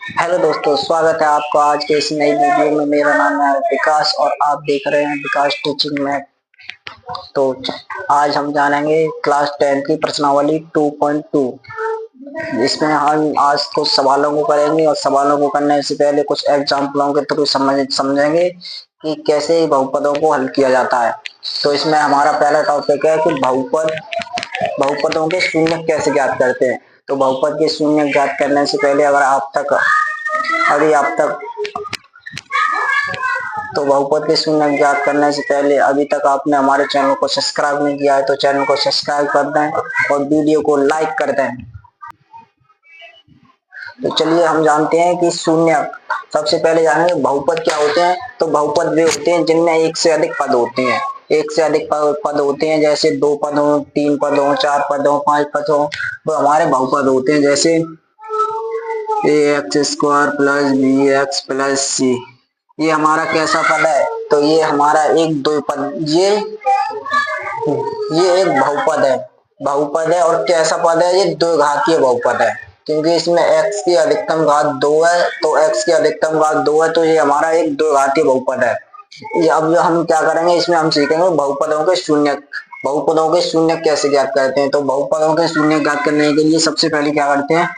Hello दोस्तों, स्वागत है आपका आज के इस नई वीडियो में। मेरा नाम है विकास और आप देख रहे हैं विकास टीचिंग में। तो आज हम जानेंगे क्लास 10 की प्रश्नावली 2.2। इसमें हम आज कुछ सवालों को करेंगे और सवालों को करने से पहले कुछ एग्जाम्पलों के थ्रू समझेंगे कि कैसे बहुपदों को हल किया जाता है। तो इसमें हमारा पहला टॉपिक है कि बहुपदों के शून्य कैसे ज्ञात करते हैं। तो बहुपद के शून्य ज्ञात करने से पहले अभी आप तक तो बहुपद के शून्य ज्ञात करने से पहले अभी तक आपने हमारे चैनल को सब्सक्राइब नहीं किया है तो चैनल को सब्सक्राइब कर दें और वीडियो को लाइक कर दें। तो चलिए हम जानते हैं कि शून्य। सबसे पहले जानेंगे बहुपद क्या होते हैं। तो बहुपद वे होते हैं जिनमें एक से अधिक पद होते हैं। एक से अधिक पद होते हैं, जैसे 2 पद हो, 3 पद हो, 4 पद हो, 5 पद हो, तो हमारे बहुपद होते हैं। जैसे ax square plus b x plus c, ये हमारा कैसा पद है। तो ये हमारा एक दो पद, ये एक बहुपद है और कैसा पद है, ये द्विघातीय बहुपद है क्योंकि इसमें x की अधिकतम घात 2 है। तो x की अधिकतम घात 2 है तो ये हमारा एक द्विघातीय बहुपद है। ये अब हम क्या करेंगे, इसमें हम सीखेंगे बहुपदों के शून्य कैसे ज्ञात करते हैं। तो बहुपदों के शून्य ज्ञात करने के लिए सबसे पहले क्या करते हैं,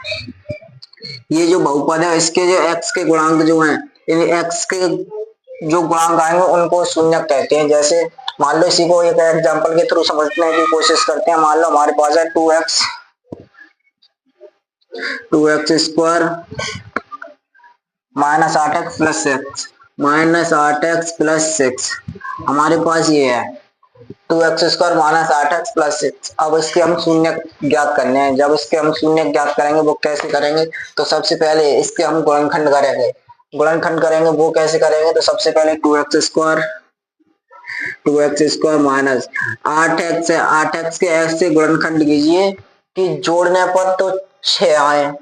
ये जो बहुपद है इसके जो x के गुणांक जो हैं, इन x के जो गुणांक आएंगे उनको शून्य कहते हैं। जैसे मान लो इसी को एक एग्जांपल के थ्रू समझने की कोशिश करते हैं। मान लो हमारे पास है 2x square minus 8x plus 6 हमारे पास ये है 2x square minus 8x plus 6। अब इसके हम शून्य ज्ञात करने हैं। जब इसके हम शून्य ज्ञात करेंगे वो कैसे करेंगे, तो सबसे पहले इसके हम गुणनखंड करेंगे। वो कैसे करेंगे, तो सबसे पहले 2x स्क्वायर माइनस 8x है, 8x के x से गुणनखंड कीजिए कि जोड़ने पर तो 6 आए,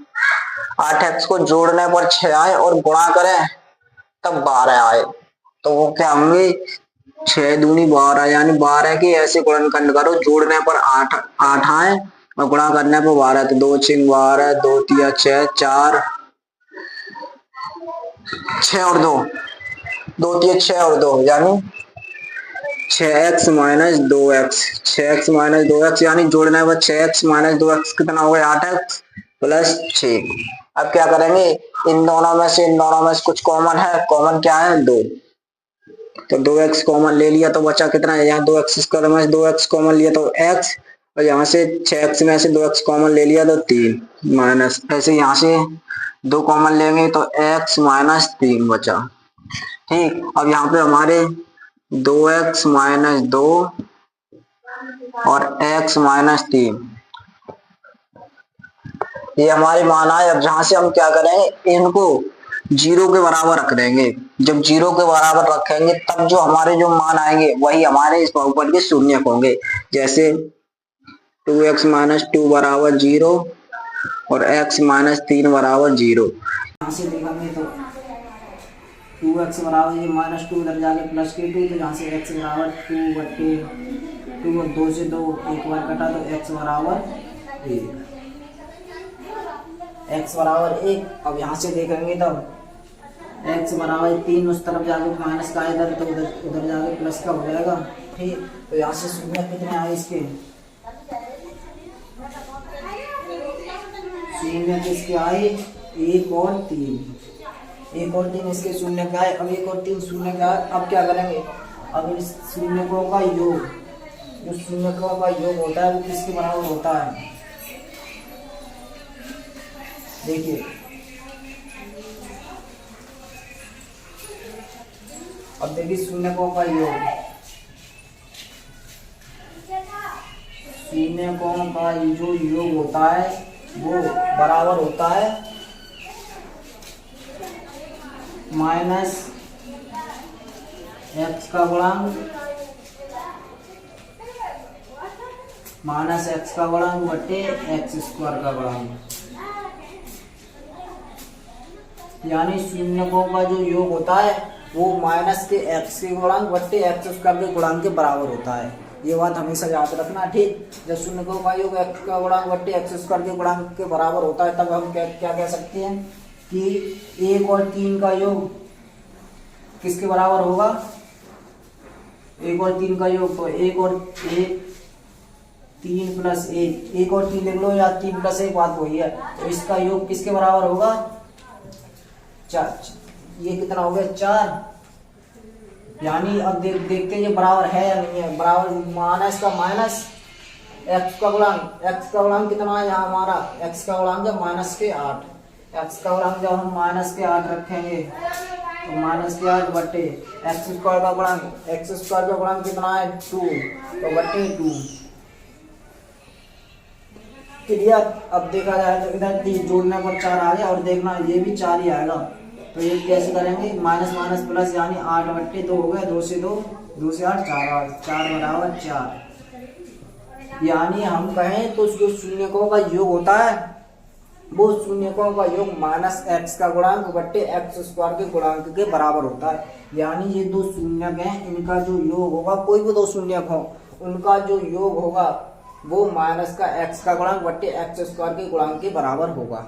8x को जोड़ने पर 6 आए और गुणा करें तब 12 आए। तो वो क्या होंगे, 6 दूनी 12, यानी 12 के ऐसे गुणनखंड करो जोड़ने पर 8 आए और गुणा करने पर 12। तो 2 6 12, 2 3 6, 4 6 और 2, 2 3 6 और 2 यानी 6x minus 2x, 6x minus 2x यानी जोड़ने पर 6x माइनस 2x कितना हो गया, 8x प्लस 6। अब क्या करेंगे, इन दोनों में से कुछ कॉमन है। कॉमन क्या है, 2। तो 2x कॉमन ले लिया तो बचा कितना है, यहाँ 2x स्क्वायर में 2x कॉमन लिया तो x, और यहाँ से 6x में से 2x कॉमन ले लिया तो 3 माइनस, ऐसे यहाँ से 2 कॉमन लेंगे तो x माइनस 3 बचा। ठीक, अब यहाँ पे हमारे 2x माइनस 2 और x माइनस 3 ये हमारे मान आए। अब जहां से हम क्या करेंगे, इनको 0 के बराबर रख देंगे। जब 0 के बराबर रखेंगे तब जो हमारे जो मान आएंगे वही हमारे इस बहुपद के शून्य होंगे। जैसे 2x माइनस 2 बराबर 0 और x माइनस 3 बराबर 0। यहाँ से देखेंगे तो 2x बराबर ये माइनस 2 इधर जाके प्लस के 2, तो यहाँ से x बराबर 2 और 2 से 2 एक बार कटा तो x बराबर 1, x बराबर 1। अब यहाँ से देखेंगे तब x बराबर 3 उस तरफ जाके माइनस का इधर, तो उधर जाके प्लस का हो जाएगा। ठीक, तो यहाँ से शून्य कितने आए इसके, शून्य किसके आए, 1 और 3, 1 और 3 इसके शून्य का है। अब 1 और 3 शून्य का है। अब क्या करेंगे, अब इस शून्यकों का योग, जो शून्यकों का योग होता है वो किसके बराबर होता है, देखिए। अब देखिए शून्यकों का योग, शून्यकों का जो योग होता है वो बराबर होता है माइनस x का गुणांक बटे x स्क्वायर का गुणांक, यानी शून्यकों का जो योग होता है वो माइनस के x के गुणांक बट्टे x स्क्वायर के गुणांक के बराबर होता है। ये बात हमेशा याद रखना। ठीक, जब शून्यकों का योग x का गुणांक बट्टे x स्क्वायर के गुणांक के बराबर होता है तब हम क्या कह सकते हैं, कि 1 और 3 का योग किसके बराबर होगा, 1 और 3 का योग, तो 1 और 1 3 प्लस 1, 1 और 3 लिख लो या 3 प्लस 1 बात वही है, तो इसका योग किसके बराबर होगा 4। ये कितना हो गया 4। यानी अब देखते हैं ये बराबर है या नहीं है, बराबर माइनस का माइनस एक्स का गुणांक कितना है यहाँ हमारा, एक्स का गुणांक है -8, एक्स का गुणांक जब हम -8 रखेंगे तो -8 बटे एक्स स्क्वायर का गुणांक कितना है 2, तो बटे 2। क्लियर। अब देखा जाए तो इधर जोड़ने पर 4 आ गया और देखना ये भी 4 ही आएगा, तो ये कैसे करेंगे, माइनस माइनस प्लस, यानी 8 बट्टे 2 हो गया, 2 से 8 4 बराबर 4। यानी हम कहें तो जो शून्यकों का योग होता है वो शून्यकों का योग माइनस एक्स का गुणांक बट्टे एक्स स्क्वायर के गुणांक के बराबर होता है। यानी ये दो शून्यक हैं, इनका जो योग होगा, कोई भी दो शून्यक हो उनका जो योग होगा वो माइनस का एक्स का गुणांक बट्टे एक्स स्क्वायर के गुणांक के बराबर होगा।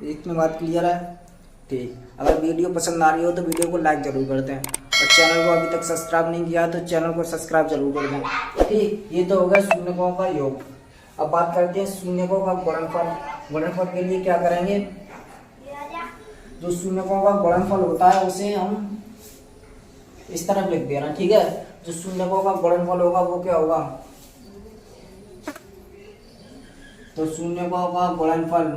इतनी बात क्लियर है। ठीक, अगर वीडियो पसंद आ रही हो तो वीडियो को लाइक जरूर कर दें और चैनल को अभी तक सब्सक्राइब नहीं किया तो चैनल को सब्सक्राइब जरूर कर दें। ठीक, ये तो होगा शून्यकों का योग। अब बात करते हैं शून्यकों का गुणनफल। गुणनफल के लिए क्या करेंगे, जो शून्यकों का गुणनफल होता है उसे हम इस तरफ लिख देना। ठीक है, जो शून्यकों का गुणनफल होगा वो क्या होगा, तो शून्यकों का गुणनफल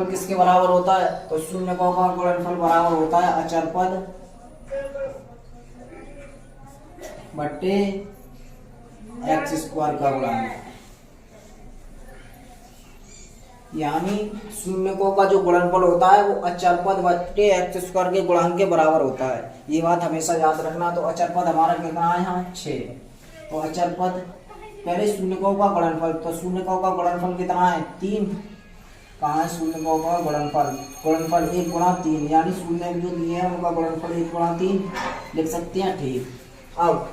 किसके बराबर होता है, तो शून्यकों का गुणनफल बराबर होता है अचर पद बट्टे एक्स स्क्वायर का गुणांक। यानी शून्यकों का जो गुणनफल होता है वो अचर पद बट्टे एक्स स्क्वायर के गुणांक के बराबर होता है। ये बात हमेशा याद रखना। तो अचर पद हमारा कितना है यहाँ 6, तो अचर पद पहले शून्यकों का गुणनफल, तो शून्यकों का गुणनफल कितना है 3। कहाँ है शून्यकों का गुणनफल 1 गुणा 3, यानी शून्य जो दिए हैं उनका गुणनफल 1 गुणा 3 लिख सकते हैं। ठीक, अब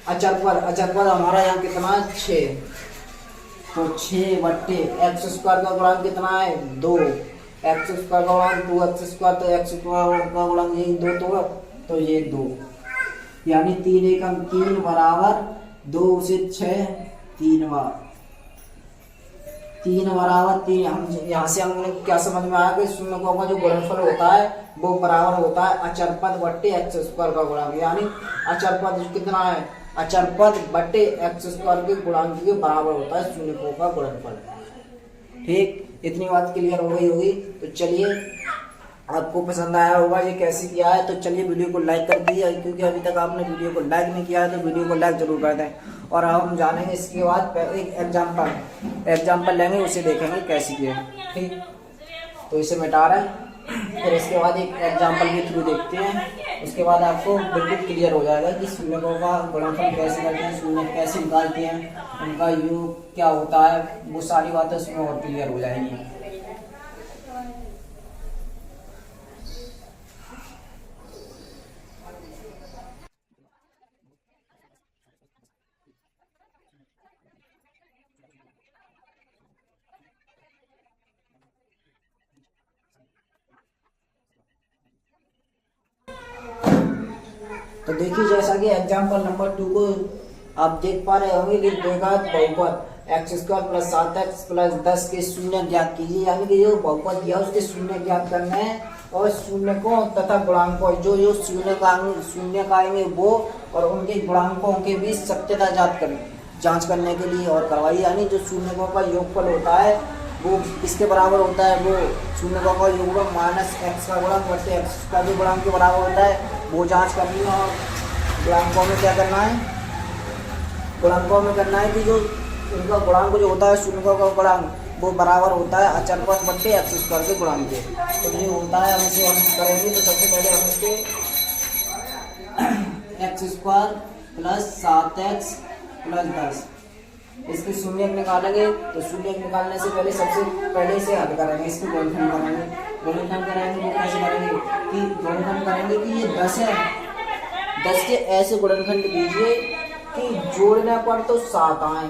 अचर पद हमारा यहाँ कितना है 6, तो 6 बट्टे एक्स स्क्वायर का गुणांक कितना है 2, एक्स स्क्वायर का गुणांक 2 एक्स स्क्वायर, तो एक्स स्क्वायर का गुणांक यही 2, तो ये 2, यानी 3 एकम 3 बराबर 2 से 6 3 बार 3 बराबर 3। हम यहाँ से हमने क्या समझ में आया कि शून्यकों का जो गुणनफल होता है वो बराबर होता है अचर पद बट्टे एक्स स्क्वायर का गुणांक। यानी अचर पद कितना है, अचर पद बट्टे एक्स स्क्वायर के गुणांक के बराबर होता है शून्यकों का गुणनफल। ठीक, इतनी बात क्लियर हो गई होगी। तो चलिए, आपको पसंद आया होगा ये कैसे किया है, तो चलिए वीडियो को लाइक कर दीजिए, क्योंकि अभी तक आपने वीडियो को लाइक नहीं किया है तो वीडियो को लाइक जरूर कर दें। और हम जानेंगे इसके बाद एक एग्जाम्पल लेंगे, उसे देखेंगे कैसे किए। ठीक, तो इसे मिटा रहे हैं, फिर इसके बाद एक एग्जाम्पल के थ्रू देखते हैं। उसके बाद आपको बिल्कुल क्लियर हो जाएगा कि शून्यकों का गुणनफल कैसे करते हैं, शून्य कैसे निकालते हैं, उनका योग क्या होता है, वो सारी बातें उसमें और क्लियर हो जाएंगी। तो देखिए, जैसा कि एग्जाम्पल नंबर 2 को आप देख पा रहे होंगे कि द्विघात बहुपद x square plus 7x plus 10 के शून्य ज्ञात कीजिए। यानी कि जो बहुपद दिया उसके शून्य ज्ञात करने हैं और शून्यकों तथा गुणांकों जो शून्यक आएंगे वो और उनके गुणांकों के बीच सत्यता जांच करने के लिए और करवाई। यानी जो शून्यकों का योगफल होता है वो किसके बराबर होता है, वो शून्यकों का योगफल माइनस एक्स का गुणांक बटे एक्स का जो गुणांक के बराबर होता है वो जांच करनी है। और गुणांकों में क्या करना है, गुणांकों में करना है कि जो उनका गुणांक जो होता है शून्यकों का गुणांक वो बराबर होता है अचर पद बटे एक्स स्क्वायर के गुणांक के। तो ये होता है, हम इसे हम करेंगे तो सबसे पहले हम इसके x square plus 7x plus 10 इसके शून्य निकालेंगे। तो शून्य निकालने से पहले सबसे पहले इसे हल करेंगे, इसको गुणनखंड करेंगे। गुणनखंड करेंगे वो कैसे करेंगे कि गुणनखंड करेंगे कि ये 10 है, 10 के ऐसे गुणनखंड कीजिए कि जोड़ने पर तो 7 आए।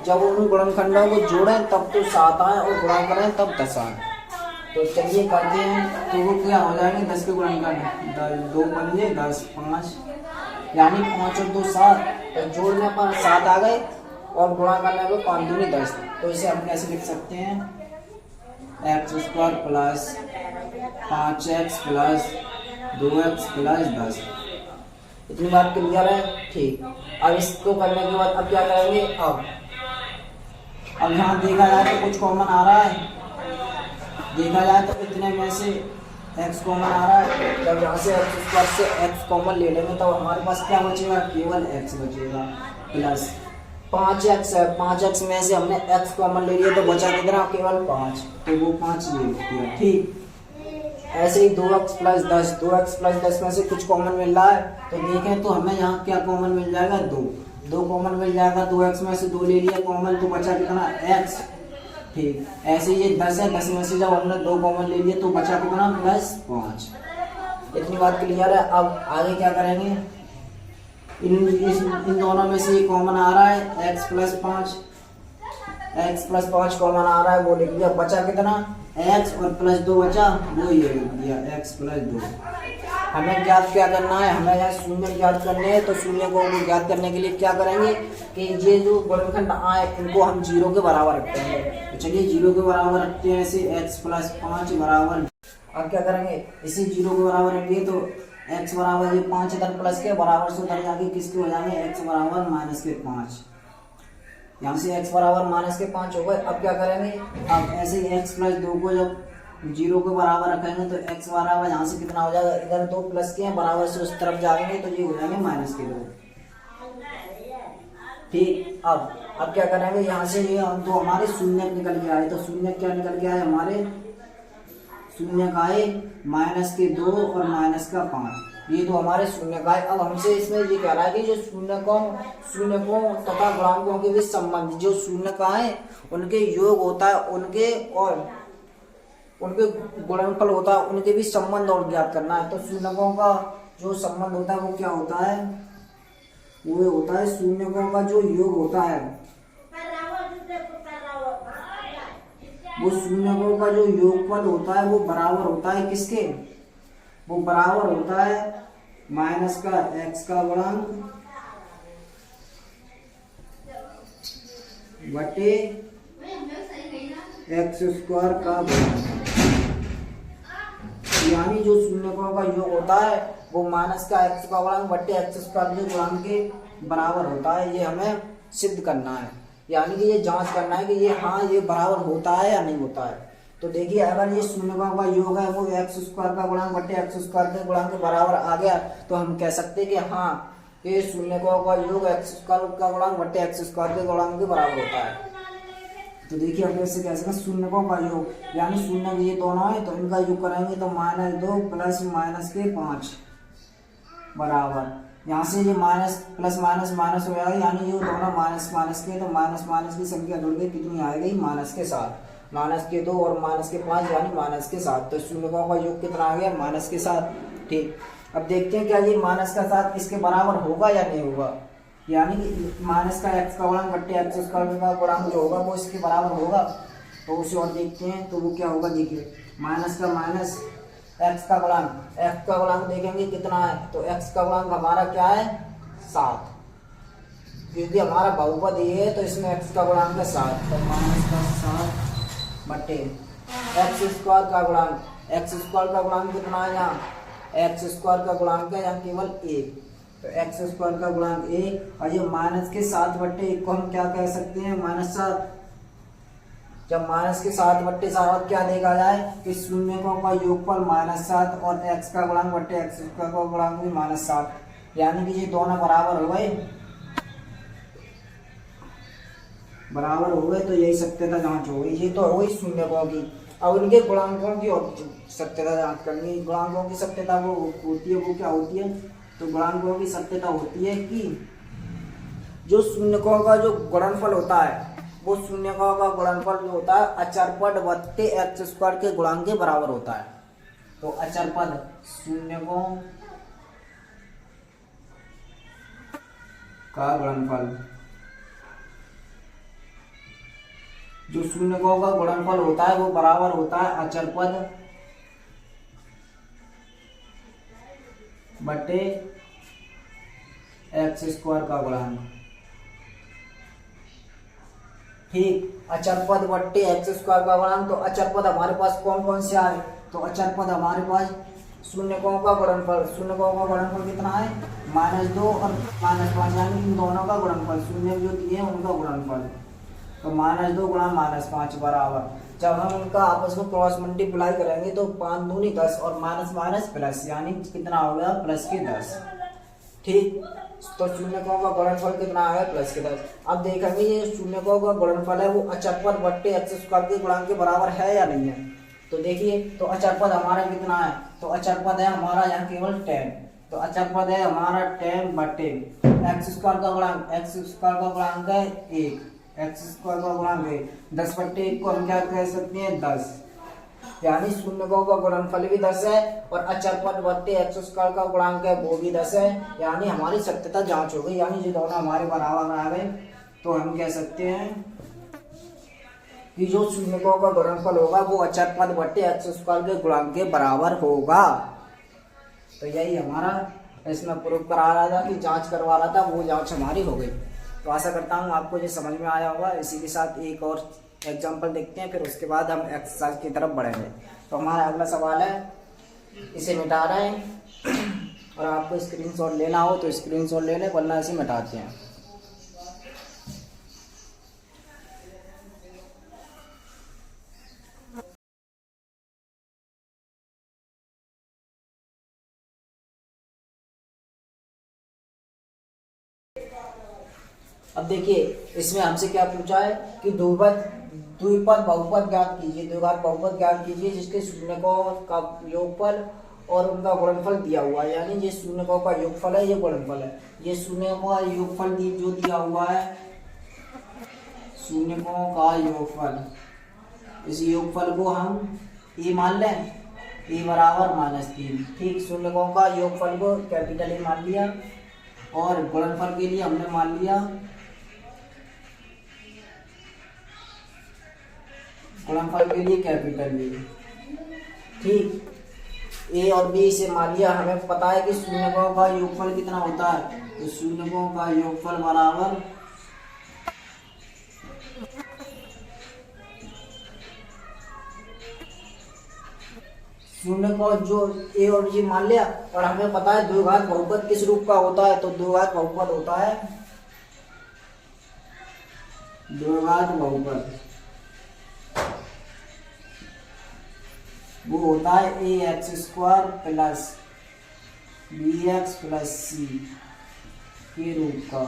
जब उन गुणनखंडों को जोड़ें तब तो 7 आए और गुणा करें तब 10 आए। तो चलिए करते हैं। तो वो क्या हो जाएंगे 10 के गुणनखंड 2 पंजे 10 5 यानी 5 और 2 7। तो जोड़ने पर 7 आ गए और गुणा करने पर 5 दूनी 10। तो इसे हम कैसे लिख सकते हैं x² plus 5x plus 2x plus 10। इतनी बात क्लियर है। ठीक, अब इसको करने के बाद अब क्या करेंगे। अब यहाँ देखा जाए तो कुछ कॉमन आ रहा है। देखा जाए तो इतने में से x कॉमन आ रहा है। जब यहाँ से x² से x कॉमन ले लेंगे तो हमारे पास क्या बचेगा, केवल x बचेगा प्लस 5x है। 5x में से हमने x कॉमन ले लिया तो बचा कितना, केवल 5। तो वो 5 ले लिया। ठीक, ऐसे ही 2x प्लस 10 2x प्लस 10 में से कुछ कॉमन मिल रहा है तो देखें तो हमें यहाँ क्या कॉमन मिल जाएगा, 2 कॉमन मिल जाएगा। 2x में से 2 ले लिया कॉमन तो बचा कितना, x। ठीक, ऐसे ये 10 है। 10 में से जब हमने 2 कॉमन ले लिए तो बचा कितना, प्लस 5। इतनी बात क्लियर है। अब आगे क्या करेंगे, इन दोनों में से ये कॉमन आ रहा है x प्लस 5 कॉमन आ रहा है, वो लिख लिया। बचा कितना, x और प्लस 2 बचा, वो ये लिख दिया x प्लस 2। हमें ज्ञात क्या करना है, हमें यहाँ शून्य ज्ञात करने हैं। तो शून्य को ज्ञात करने के लिए क्या करेंगे कि ये जो गुणनखंड आए इनको हम 0 के बराबर रखते हैं। तो चलिए 0 के बराबर रखते हैं इसे, x प्लस 5 बराबर। अब क्या करेंगे, इसी 0 के बराबर रखिए तो x बराबर ये 5 इधर प्लस के बराबर से उधर जाके किसके हो जाएंगे, x बराबर माइनस के 5। यहाँ से x बराबर माइनस के 5 हो गए। अब क्या करेंगे, अब ऐसे ही x प्लस 2 को जब 0 के बराबर रखेंगे तो x बराबर यहाँ से कितना हो जाएगा, इधर 2 प्लस के हैं बराबर से उस तरफ जाएंगे तो ये हो जाएंगे माइनस के 2। ठीक, अब क्या करेंगे, यहाँ से ये हम तो हमारे शून्य निकल के आए। तो शून्य क्या निकल के आए हमारे, शून्य का आए माइनस के 2 और माइनस का 5। ये तो हमारे शून्य का है। अब हमसे इसमें ये कह रहा है कि जो शून्यकों तथा गुणांकों के बीच संबंध, जो शून्य का है उनके योग होता है, उनके गुणनफल होता है, उनके बीच संबंध और ज्ञात करना है। तो शून्यकों का जो संबंध होता है वो क्या होता है, वो होता है शून्यकों का जो योग होता है, वो शून्यकों का जो योगफल होता है वो बराबर होता है किसके, वो बराबर होता है माइनस का x का गुणांक बटे x² का गुणांक। यानी जो शून्यकों का योग होता है वो माइनस का x का गुणांक बटे x² के गुणांक के बराबर होता है। ये हमें सिद्ध करना है, यानी कि ये जांच करना है कि ये हाँ ये बराबर होता है या नहीं होता है। तो देखिए अगर ये शून्यकों का योग है वो x² का गुणांक बटे x² के गुणांक के बराबर आ गया तो हम कह सकते हैं कि हाँ ये शून्यकों का योग x² का गुणांक बटे x² के गुणांक के बराबर होता है। तो देखिए अब ऐसे कह सकते हैं शून्यकों का योग, यानी शून्य ये दोनों है तो इनका योग करेंगे तो -2 प्लस माइनस के 5 बराबर, यहाँ से ये माइनस प्लस माइनस माइनस हो जाएगा, यानी ये दोनों माइनस माइनस के, तो माइनस माइनस की संख्या जुड़ के कितनी आएगी, माइनस के 7, माइनस के 2 और माइनस के 5 यानी माइनस के 7। तो शून्यकों का योग कितना आ गया, माइनस के 7। ठीक, अब देखते हैं क्या ये माइनस का 7 इसके बराबर होगा या नहीं होगा, यानी माइनस का x का गुणांक बट्टे x² का गुणांक जो होगा वो इसके बराबर होगा। तो उसे और देखते हैं तो वो क्या होगा, देखिए माइनस का माइनस x का गुणांक देखेंगे कितना है, तो x का गुणांक हमारा क्या है 7, क्योंकि हमारा बहुपद ये है तो इसमें x का गुणांक है 7। तो माइनस का 7 बट्टे x² का गुणांक कितना है, यहाँ x² का गुणांक है यहाँ केवल 1, तो x² का गुणांक 1 और ये माइनस के 7 बट्टे 1 को हम क्या कह सकते हैं, -7। जब माइनस के 7 बट्टे 7 क्या देखा जाए कि शून्यकों का योगफल -7 और x का गुणांक बट्टे x² का गुणांक भी -7, यानी कि ये दोनों बराबर हो गए, तो यही सत्यता जांच हो गई। ये तो हो गई शून्यकों की। अब इनके गुणांकों की और सत्यता जांच करनी। गुणांकों की सत्यता वो होती है, वो क्या होती है, तो गुणांकों की सत्यता होती है कि जो शून्यकों का जो गुणनफल होता है वो शून्यकों का गुणनफल जो होता है अचरपद बट्टे x² के गुणांक के बराबर होता है। तो अचरपद शून्यकों का गुणनफल जो शून्यकों का गुणनफल होता है वो बराबर होता है अचर पद बटे एक्स स्क्वायर का गुणांक। ठीक, अचर पद बट्टे एक्स स्क्वायर का गुणांक। तो अचर पद हमारे पास कौन कौन से आए? तो अचर पद हमारे पास शून्यकों का गुणनफल, शून्यकों का गुणनफल कितना है? -2 और -5, यानी इन दोनों का गुणनफल, शून्य जो दिए हैं उनका गुणनफल। तो -2 गुणा -5 बराबर, जब हम उनका आपस में क्रॉस मल्टीप्लाई करेंगे तो 5 दूनी 10 और माइनस माइनस प्लस, यानी कितना हो गया? प्लस के 10। ठीक, तो शून्यकों का गुणनफल कितना है? प्लस के 10। अब देखेंगे ये शून्यकों का गुणनफल है वो अचर पद बट्टे एक्स स्क्वायर के गुणांक के बराबर है या नहीं है। तो देखिए, तो अचर पद हमारा कितना है? तो अचर पद है हमारा यहाँ केवल 10। तो अचर पद है हमारा 10 बट्टे एक्स स्क्वायर का गुणांक, एक्स स्क्वायर का गुणांक है 1, एक्स स्क्वायर का गुणांक है 10 बट्टे 1 को हम क्या कह सकते हैं? 10, यानी शून्यकों का गुणनफल भी 10 है और अचर पद बट्टे एक्स स्क्वायर का गुणांक है वो भी 10 है, यानी हमारी सत्यता जांच हो गई, यानी ये दोनों हमारे बराबर आ गए। तो हम कह सकते हैं कि जो शून्यकों का गुणनफल होगा वो अचर पद बट्टे एक्स स्क्वायर के गुणांक के बराबर होगा। तो यही हमारा इसमें प्रूफ करा रहा था कि जांच करवा रहा था, वो जांच हमारी हो गई। तो आशा करता हूँ आपको ये समझ में आया होगा। इसी के साथ एक और एग्जाम्पल देखते हैं, फिर उसके बाद हम एक्सरसाइज की तरफ बढ़ेंगे। तो हमारा अगला सवाल है, इसे मिटा रहे हैं और आपको स्क्रीनशॉट लेना हो तो स्क्रीनशॉट ले लें, वरना इसे मिटाते हैं। अब देखिए, इसमें हमसे क्या पूछा है कि द्विपद बहुपद ज्ञात कीजिए, द्विघात बहुपद ज्ञात कीजिए जिसके शून्यकों का योगफल और उनका गुणनफल दिया हुआ है, यानी ये शून्यकों का योगफल है, ये गुणनफल है। ये शून्यकों का योगफल जो दिया हुआ है, शून्यकों का योगफल, इस योगफल को हम ए मान लें, ए बराबर -3। ठीक, शून्यकों का योगफल को कैपिटल ए मान लिया और गुणनफल के लिए हमने मान लिया, गुणनफल के लिए कैपिटल ए। ठीक, ए और बी से मान लिया। हमें पता है कि शून्यकों का योगफल कितना होता है, तो शून्यकों का योगफल बराबर शून्य को जो ए और बी मान लिया। और हमें पता है द्विघात बहुपद किस रूप का होता है, तो द्विघात बहुपद होता है, द्विघात बहुपद वो होता है a x square plus b x plus c के रूप का।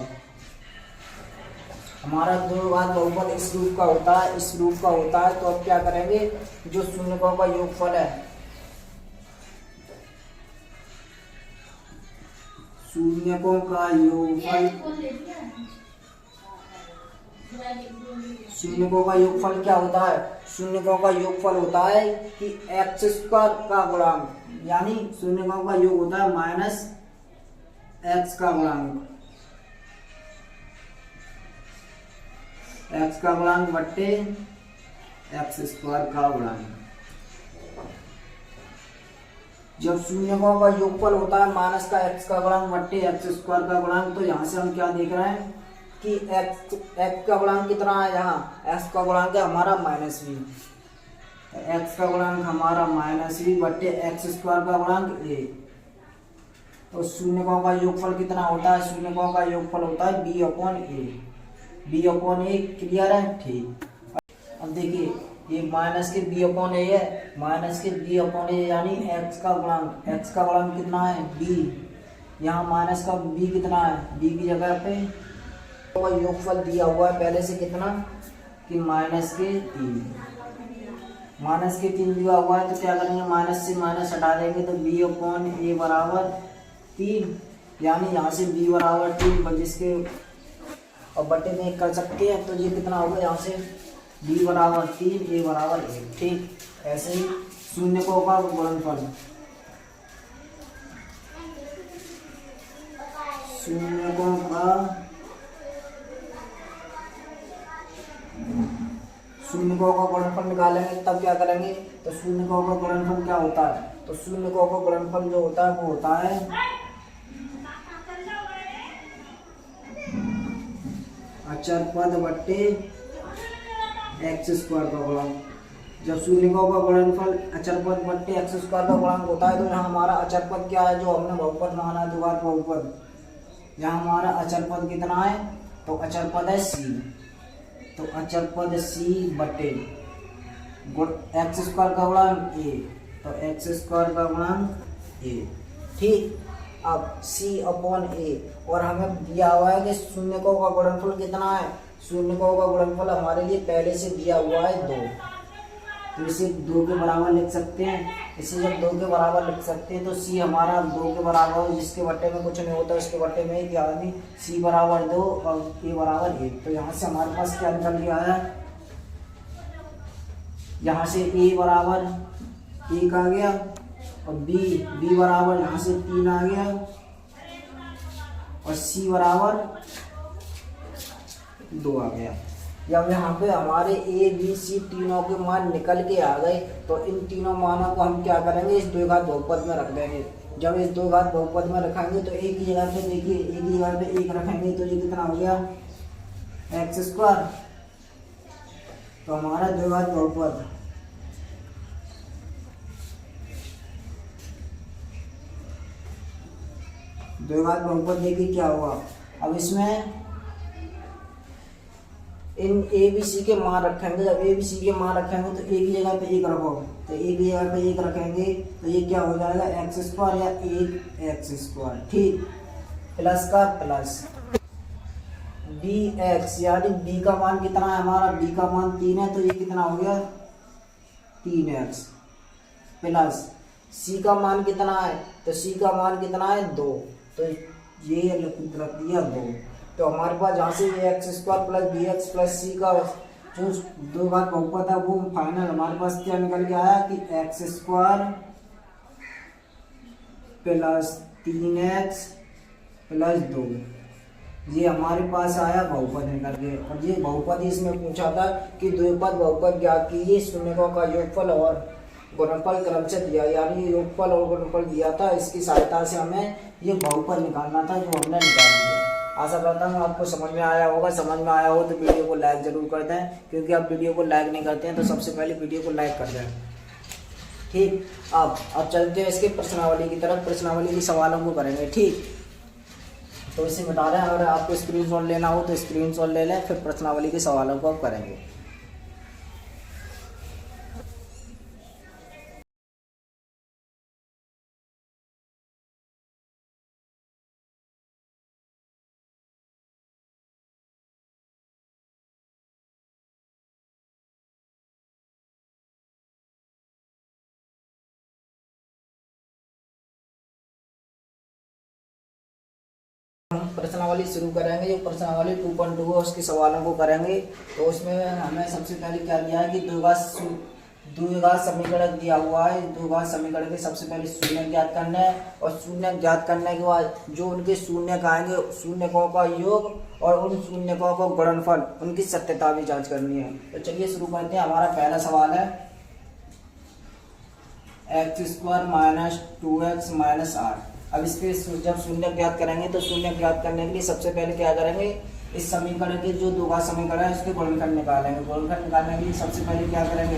हमारा द्विघात बहुपद इस रूप का होता है, इस रूप का होता है। तो अब क्या करेंगे, जो शून्यकों का योगफल है, शून्यकों का योगफल, शून्यकों का योगफल क्या होता है? शून्यकों का योगफल होता है कि एक्स स्क्वायर का गुणांक, यानी शून्यकों का योग होता है माइनस एक्स का गुणांक, एक्स का गुणांक बट्टे एक्स स्क्वायर का गुणांक। जब शून्यकों का योगफल होता है माइनस का एक्स का गुणांक बट्टे एक्स स्क्वायर का गुणांक, तो यहाँ से हम क्या देख रहे हैं कि एक्स का गुणांक कितना है, यहाँ एक्स का गुणांक है हमारा -v, एक्स का गुणांक हमारा -v बट्टे एक्स स्क्वायर का गुणांक a। तो शून्यकों का योगफल कितना होता है? शून्यकों का योगफल होता है b/a, b/a। क्लियर है? ठीक, अब देखिए ये माइनस के b/a है, माइनस के b/a यानी एक्स का गुणांक, एक्स का गुणांक कितना है? b। यहाँ माइनस का b कितना है? b की जगह पे योगफल दिया हुआ है पहले से कितना कि -3, माइनस के 3 दिया हुआ है। तो क्या करेंगे, माइनस से माइनस हटा देंगे तो b/a बराबर 3, यानी यहाँ से b बराबर 3 जिसके और बटे में कर सकते हैं। तो ये कितना होगा, यहाँ से b बराबर 3, a बराबर 1। ठीक, ऐसे ही शून्यकों का गुणनफल, शून्यकों का शून्यकों का गुणनफल निकालेंगे तब क्या करेंगे, तो शून्यकों का गुणनफल क्या होता है, तो शून्यकों का गुणनफल जो होता है वो होता है अचर पद बट्टे एक्स स्क्वायर का गुणक। जब शून्यकों का गुणनफल अचर पद बट्टे एक्स स्क्वायर का गुणक होता है तो यहाँ हमारा अचर पद क्या है, जो हमने बहुपद माना है, द्विघात बहुपद। यहाँ हमारा अचर पद कितना है, तो अचर पद है सी, तो अचर पद सी बटे एक्स स्क्वायर का गुणक ए, तो एक्स स्क्वायर का गुणक ए। ठीक, अब सी अपॉन ए, और हमें दिया हुआ है कि शून्यकों का गुणनफल कितना है, शून्यकों का गुणनफल हमारे लिए पहले से दिया हुआ है 2, तो इसे 2 के बराबर लिख सकते हैं। इसे जब 2 के बराबर लिख सकते हैं तो सी हमारा 2 के बराबर हो, जिसके बट्टे में कुछ नहीं होता उसके बट्टे में एक, यानी सी बराबर 2 और ए बराबर 1। तो यहाँ से हमारे पास क्या निकल के आया, यहाँ से ए बराबर 1 आ गया, और बी बराबर यहाँ से 3 आ गया, और सी बराबर 2 आ गया। जब यहाँ पे हमारे ए बी सी तीनों के मान निकल के आ गए तो इन तीनों मानों को हम क्या करेंगे, इस द्विघात बहुपद में रख देंगे। जब इस द्विघात बहुपद में रखेंगे तो एक ही जगह पे देखिए, एक ही जगह पे 1 रखेंगे तो ये कितना हो गया, एक्स स्क्वायर। तो हमारा द्विघात बहुपद देखिए क्या हुआ। अब इसमें इन ए बी सी के मान रखेंगे, जब ए बी सी के मान रखेंगे तो एक ही जगह पे 1 रखो, तो एक ही जगह पे 1 रखेंगे तो ये क्या हो जाएगा, एक्स स्क्वायर या 1 एक्स स्क्वायर। ठीक, प्लस का प्लस डी एक्स, यानी डी का मान कितना है हमारा, डी का मान 3 है, तो ये कितना हो गया 3x, प्लस सी का मान कितना है, तो सी का मान कितना है 2, तो ये रख दिया 2। तो हमारे पास जहाँ से x square plus b x plus c का जो द्विघात बहुपद था वो फाइनल हमारे पास क्या निकल के आया कि x square plus 3x plus 2, ये हमारे पास आया बहुपद निकल के। और ये बहुपद इसमें पूछा था कि द्विपद बहुपद ज्ञात कीजिए, शून्यकों का योगफल और गुणनफल क्रम से दिया, यानी योगफल और गुणनफल दिया था, इसकी सहायता से हमें ये बहुपद निकालना था, जो हमने निकाल दिया। आशा करता हूँ आपको समझ में आया होगा। समझ में आया हो तो वीडियो को लाइक जरूर कर दें, क्योंकि आप वीडियो को लाइक नहीं करते हैं तो सबसे पहले वीडियो को लाइक कर दें। ठीक, अब चलते हैं इसके प्रश्नावली की तरफ, प्रश्नावली के सवालों को करेंगे। ठीक, तो इसे बता रहे हैं, अगर आपको स्क्रीनशॉट लेना हो तो स्क्रीनशॉट ले लें, फिर प्रश्नावली के सवालों को आप करेंगे। हम प्रश्नावली शुरू करेंगे। जो प्रश्नावली 2.2 है उसके सवालों को करेंगे। तो उसमें हमें सबसे पहले क्या दिया है कि द्विघात समीकरण दिया हुआ है। द्विघात समीकरण के सबसे पहले शून्य ज्ञात करना है, और शून्य ज्ञात करने के बाद जो उनके शून्य आएंगे, शून्यकों का योग और उन शून्यकों का गुणनफल, उनकी सत्यता भी जांच करनी है। तो चलिए शुरू करते हैं। हमारा पहला सवाल है x square minus 2x minus 8। अब इसके जब शून्य ज्ञात करेंगे तो शून्य ज्ञात करने के लिए सबसे पहले क्या करेंगे, इस समीकरण के जो द्विघात समीकरण है उसके गुणनखंड निकालेंगे। गुणनखंड निकालने के लिए सबसे पहले क्या करेंगे,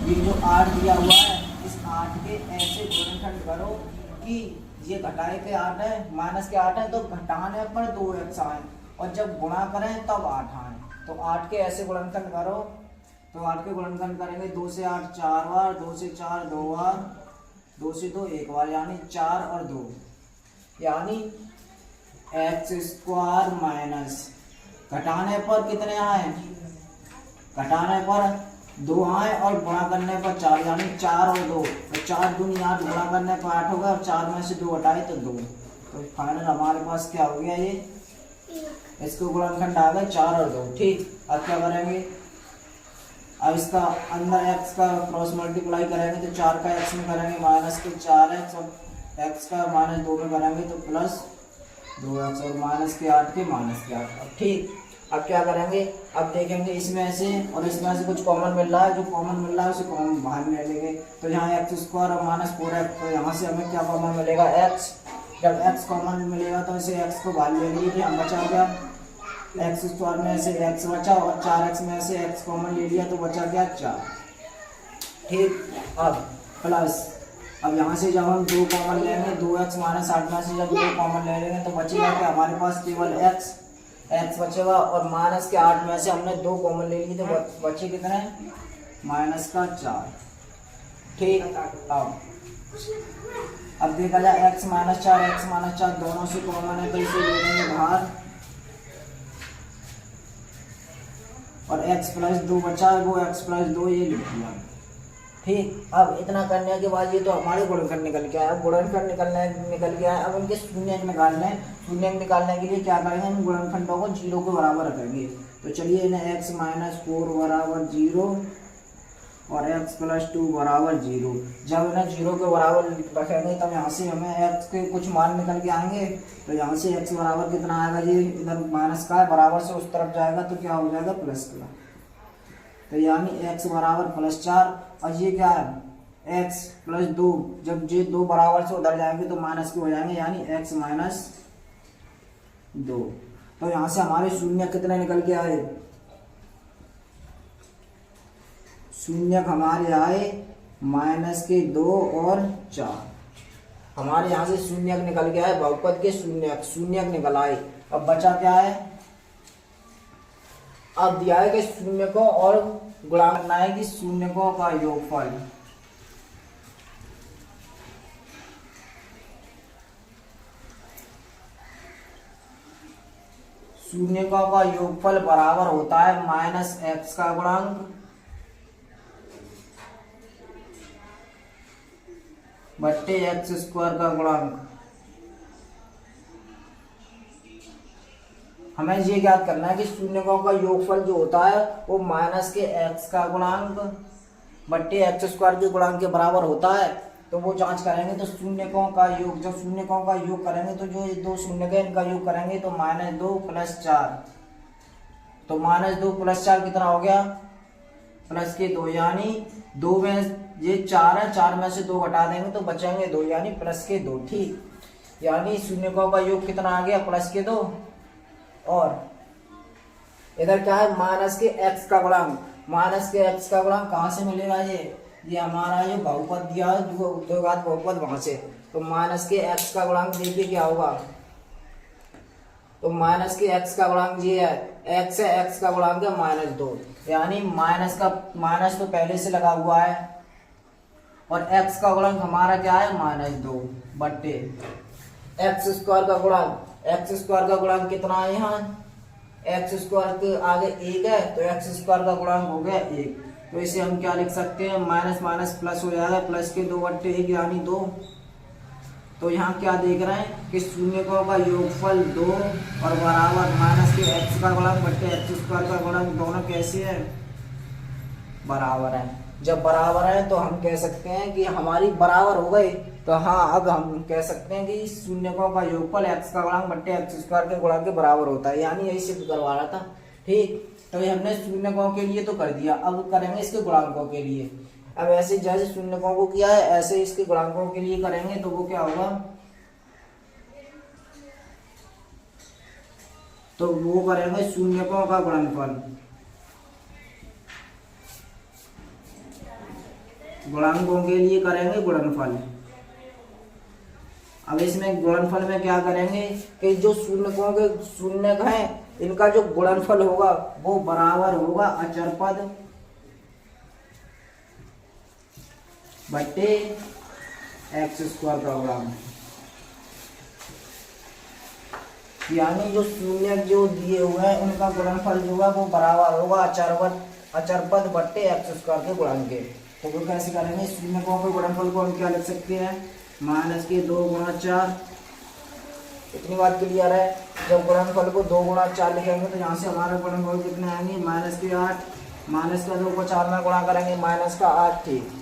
ये जो 8 दिया हुआ है इस 8 के ऐसे गुणनखंड करो कि ये घटाए के 8 है, माइनस के 8 है, तो घटाने पर 2x आए, और जब गुणा करें तब 8 आए। तो 8 के ऐसे गुणनखंड करो, तो 8 के गुणनखंड करेंगे 2 से 8 4 बार, 2 से 4 2 बार, 2 से 2 1 बार, यानी 4 और 2, यानी एक्स स्क्वायर माइनस घटाने पर कितने आए, घटाने पर 2 आए, और गुणा करने पर 4, यानी 4 और 2, तो 4 दूनी 8, गुणा करने पर 8 होगा, और 4 में से 2 हटाए तो 2। तो फाइनल हमारे पास क्या हो गया, ये इसको गुणनखंड आ गए 4 और 2। ठीक, अब क्या करेंगे, अब इसका अंदर x का क्रॉस मल्टीप्लाई करेंगे तो 4 का x में करेंगे माइनस के 4x, और x का -2 में करेंगे तो प्लस 2x, और माइनस के 8 के माइनस के 8। अब ठीक, अब क्या करेंगे, अब देखेंगे इसमें से और इसमें से कुछ कॉमन मिल रहा है, जो कॉमन मिल रहा है उसे कॉमन बाहर ले लेंगे। तो यहाँ एक्स स्क्वायर और -4x, तो यहाँ से हमें क्या कॉमन मिलेगा, एक्स। जब एक्स कॉमन मिलेगा तो इसे एक्स को बाहर ले लीजिए, हम बचा गया एक्स स्क्वायर में से एक्स बचा और 4x में से एक्स कॉमन ले लिया तो बचा गया 4। ठीक, अब प्लस, अब यहाँ से जब हम 2 कॉमन लेंगे, 2x माइनस 8 में से जब 2 कॉमन ले लेंगे तो बचेगा कि हमारे पास केवल x बचेगा और माइनस के 8 में से हमने 2 कॉमन ले लिए तो बचे कितने, -4। ठीक, अब देखा जाए x माइनस 4 दोनों से कॉमन है तो इसे ले लेंगे बाहर और x प्लस 2 बचा है, वो x प्लस 2 ये लिख दिया। ठीक, अब इतना करने के बाद ये तो हमारे गुणनखंड निकल के आया। अब गुणनखंड निकल के आया, अब इनके शून्य निकालने के लिए क्या करेंगे, हम गुणनखंडों को 0 के बराबर रखेंगे। तो चलिए इन्हें x माइनस 4 बराबर 0 और x प्लस 2 बराबर 0। जब इन्हें 0 के बराबर रखेंगे तब यहाँ से हमें x के कुछ मान निकल के आएंगे। तो यहाँ से x बराबर कितना आएगा, ये इधर माइनस का है, बराबर से उस तरफ जाएगा तो क्या हो जाएगा, प्लस का। तो यानी x बराबर +4 और ये क्या है, x प्लस 2, जब ये 2 बराबर से उधर जाएंगे तो माइनस के हो जाएंगे, यानी x माइनस 2। तो यहाँ से हमारे शून्य कितने निकल के आए, शून्य हमारे आए -2 और 4। हमारे यहाँ से शून्य निकल के आए, बहुपद के शून्य निकल आए। अब बचा क्या है, अब दिया है कि शून्य को और गुणा करना है कि शून्यकों का योगफल। शून्यकों का योगफल बराबर होता है -x का गुणांक बट्टे x स्क्वायर का गुणांक। हमें ये ज्ञात करना है कि शून्यकों का योगफल जो होता है वो माइनस के x का गुणांक बट्टे x स्क्वायर के गुणांक के बराबर होता है। तो वो जांच करेंगे तो शून्यकों का योग, जब शून्यकों का योग करेंगे तो जो 2 शून्य है इनका योग करेंगे तो -2 + 4। तो -2 + 4 कितना हो गया, +2, यानी 2 में ये 4 है, 4 में से 2 घटा देंगे तो बचेंगे 2, यानी +2। ठीक, यानी शून्यकों का योग कितना आ गया, +2। और इधर क्या है, माइनस के x का गुणांक। माइनस के x का गुणांक कहाँ से मिलेगा, ये हमारा ये बहुपद दिया है, द्विघात बहुपद वहां से। तो माइनस के x का गुणांक देखिए क्या होगा, तो माइनस के x का गुणांक ये है, x है, x का गुणांक है -2, यानी माइनस तो पहले से लगा हुआ है और x का गुणांक हमारा क्या है, -2 बट्टे x स्क्वायर का गुणांक। x स्क्वायर का गुणांक कितना है, यहाँ x स्क्वायर के आगे 1 है तो x स्क्वायर का गुणांक हो गया 1। तो इसे हम क्या लिख सकते हैं, माइनस माइनस प्लस हो जाएगा, +2 बट्टे 1 यानी 2। तो यहाँ क्या देख रहे हैं कि शून्यकों का योगफल 2 और बराबर माइनस के x का गुणांक बट्टे x स्क्वायर का गुणांक, दोनों कैसे है, बराबर है। जब बराबर है तो हम कह सकते हैं कि हमारी बराबर हो गई। तो हाँ, अब हम कह सकते हैं कि शून्यकों का योगफल x का गुणांक बट्टे x स्क्वायर के गुणांक के बराबर होता है, यानी यही सिद्ध करवा रहा था। ठीक, तो ये हमने शून्यकों के लिए तो कर दिया, अब करेंगे इसके गुणांकों के लिए। अब ऐसे जैसे शून्यकों को किया है ऐसे इसके गुणांकों के लिए करेंगे तो वो क्या होगा, तो वो करेंगे शून्यकों का गुणनफल। गुणांकों के लिए करेंगे गुणनफल। अब इसमें गुणनफल में क्या करेंगे कि जो शून्यकों के शून्यक हैं इनका जो गुणनफल होगा वो बराबर होगा अचर पद बट्टे x स्क्वायर का गुणांक। यानी जो शून्यक जो दिए हुए हैं उनका गुणनफल जो है वो बराबर होगा अचर पद बट्टे x स्क्वायर के गुणांक के। तो वो कैसे करेंगे, शून्यकों के गुणनफल को हम क्या लिख सकते हैं, -2 × 4। इतनी बात क्लियर है। जब गुणनफल को 2 × 4 लिखेंगे तो यहाँ से हमारा गुणनफल कितने आएंगे, -8, -2 को 4 में गुणा करेंगे -8। ठीक,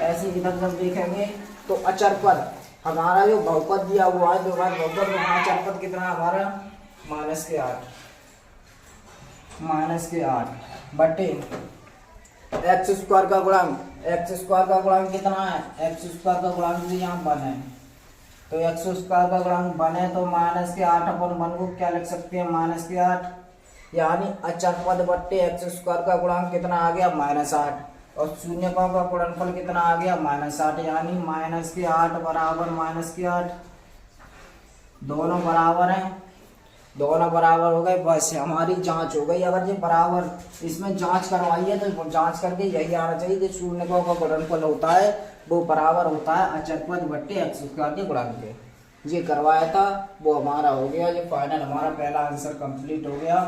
ऐसे इधर जब देखेंगे तो अचर पद हमारा जो बहुपद दिया हुआ है, द्विघात बहुपद, वहाँ अचर पद कितना है हमारा, -8। माइनस के 8 बटे एक्स स्क्वायर का गुणांक, एक्स स्क्वायर का गुणांक कितना है, एक्स स्क्वायर का गुणांक भी यहाँ 1 है, तो एक्स स्क्वायर का गुणांक 1 है, तो माइनस के 8 अपन 1 को क्या लिख सकते हैं, माइनस के 8, यानी अचर पद बट्टे एक्स स्क्वायर का गुणांक कितना आ गया, -8, और शून्यकों का गुणनफल कितना आ गया, -8, यानी माइनस के 8 बराबर माइनस के 8, दोनों बराबर हैं, दोनों बराबर हो गए, बस हमारी जांच हो गई। अगर ये बराबर इसमें जांच करवाई है तो जांच करके यही आना चाहिए कि शून्यकों का गुणनफल होता है वो बराबर होता है अचर पद बट्टे एक्स स्क्वायर के गुणांक के। ये करवाया था, वो हमारा हो गया, ये फाइनल हमारा पहला आंसर कंप्लीट हो गया।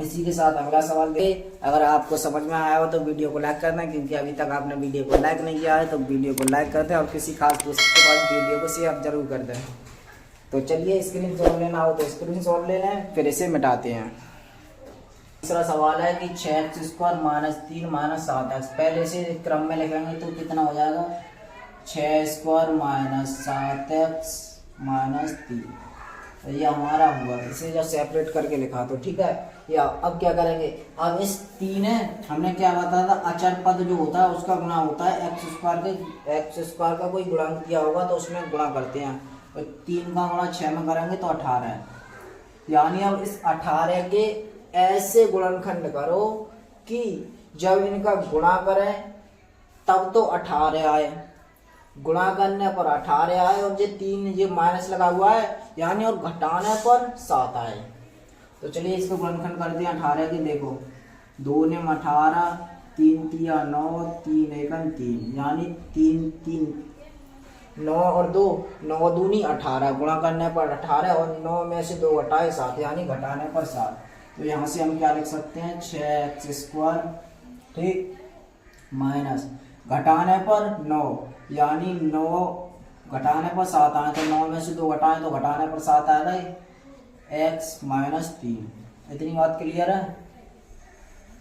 इसी के साथ अगला सवाल दे, अगर आपको समझ में आया हो तो वीडियो को लाइक करना, क्योंकि अभी तक आपने वीडियो को लाइक नहीं किया है तो वीडियो को लाइक कर दें और किसी खास दोस्त के पास वीडियो को शेयर जरूर कर दें। तो चलिए स्क्रीन शॉट लेना हो तो स्क्रीन शॉट ले लें, फिर इसे मिटाते हैं। तीसरा सवाल है कि 6x स्क्वायर -3 -7x, पहले से क्रम में लिखेंगे तो कितना हो जाएगा, 6 स्क्वायर -7x -3, तो ये हमारा हुआ। इसे जब सेपरेट करके लिखा तो ठीक है। या अब क्या करेंगे, अब इस 3 है, हमने क्या बताया था, अचर पद जो होता है उसका गुणा होता है एक्स स्क्वायर का कोई गुणांक दिया होगा तो उसमें गुणा करते हैं, तो 3 का गुणा 6 में करेंगे तो 18 है, यानी अब इस 18 के ऐसे गुणनखंड करो कि जब इनका गुणा करें तब तो 18 आए, गुणा करने पर 18 आए, और ये 3 ये माइनस लगा हुआ है यानी, और घटाने पर 7 आए। तो चलिए इसको गुणनखंड करते हैं 18 की। देखो 2 ने 18, 3 तिया 9, 3 एकम 3, यानी 3 9 और 2 9 दूनी 18, गुणा करने पर 18, और 9 में से 2 घटाए 7, यानी घटाने पर 7। तो यहाँ से हम क्या लिख सकते हैं, 6x स्क्वायर, ठीक, माइनस घटाने पर 9, यानी 9 घटाने पर 7 आए, तो 9 में से 2 घटाएं तो घटाने पर 7 आ गए, x -3। इतनी बात क्लियर है।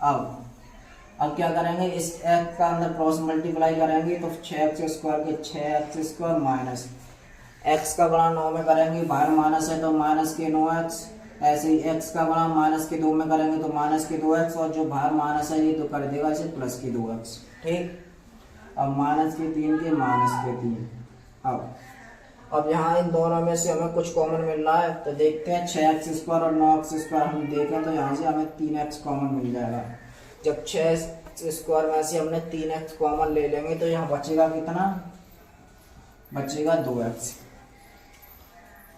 अब क्या करेंगे, इस x का अंदर क्रॉस मल्टीप्लाई करेंगे तो 6x स्क्वायर के 6x स्क्वायर माइनस x का गुणा 9 में करेंगे, बाहर माइनस है तो माइनस के 9x, ऐसे ही x का गुणा माइनस के 2 में करेंगे तो माइनस के 2x, और जो बाहर माइनस है ये तो कर देगा इसे प्लस के 2x, ठीक। अब माइनस के 3 के माइनस के 3। अब यहाँ इन दोनों में से हमें कुछ कॉमन मिल रहा है, तो देखते हैं 6x स्क्वायर और 9x स्क्वायर हम देखें तो यहाँ से हमें 3x कॉमन मिल जाएगा। जब 6x स्क्वायर में से हमने 3x कॉमन ले लेंगे तो यहाँ बचेगा कितना, बचेगा 2x,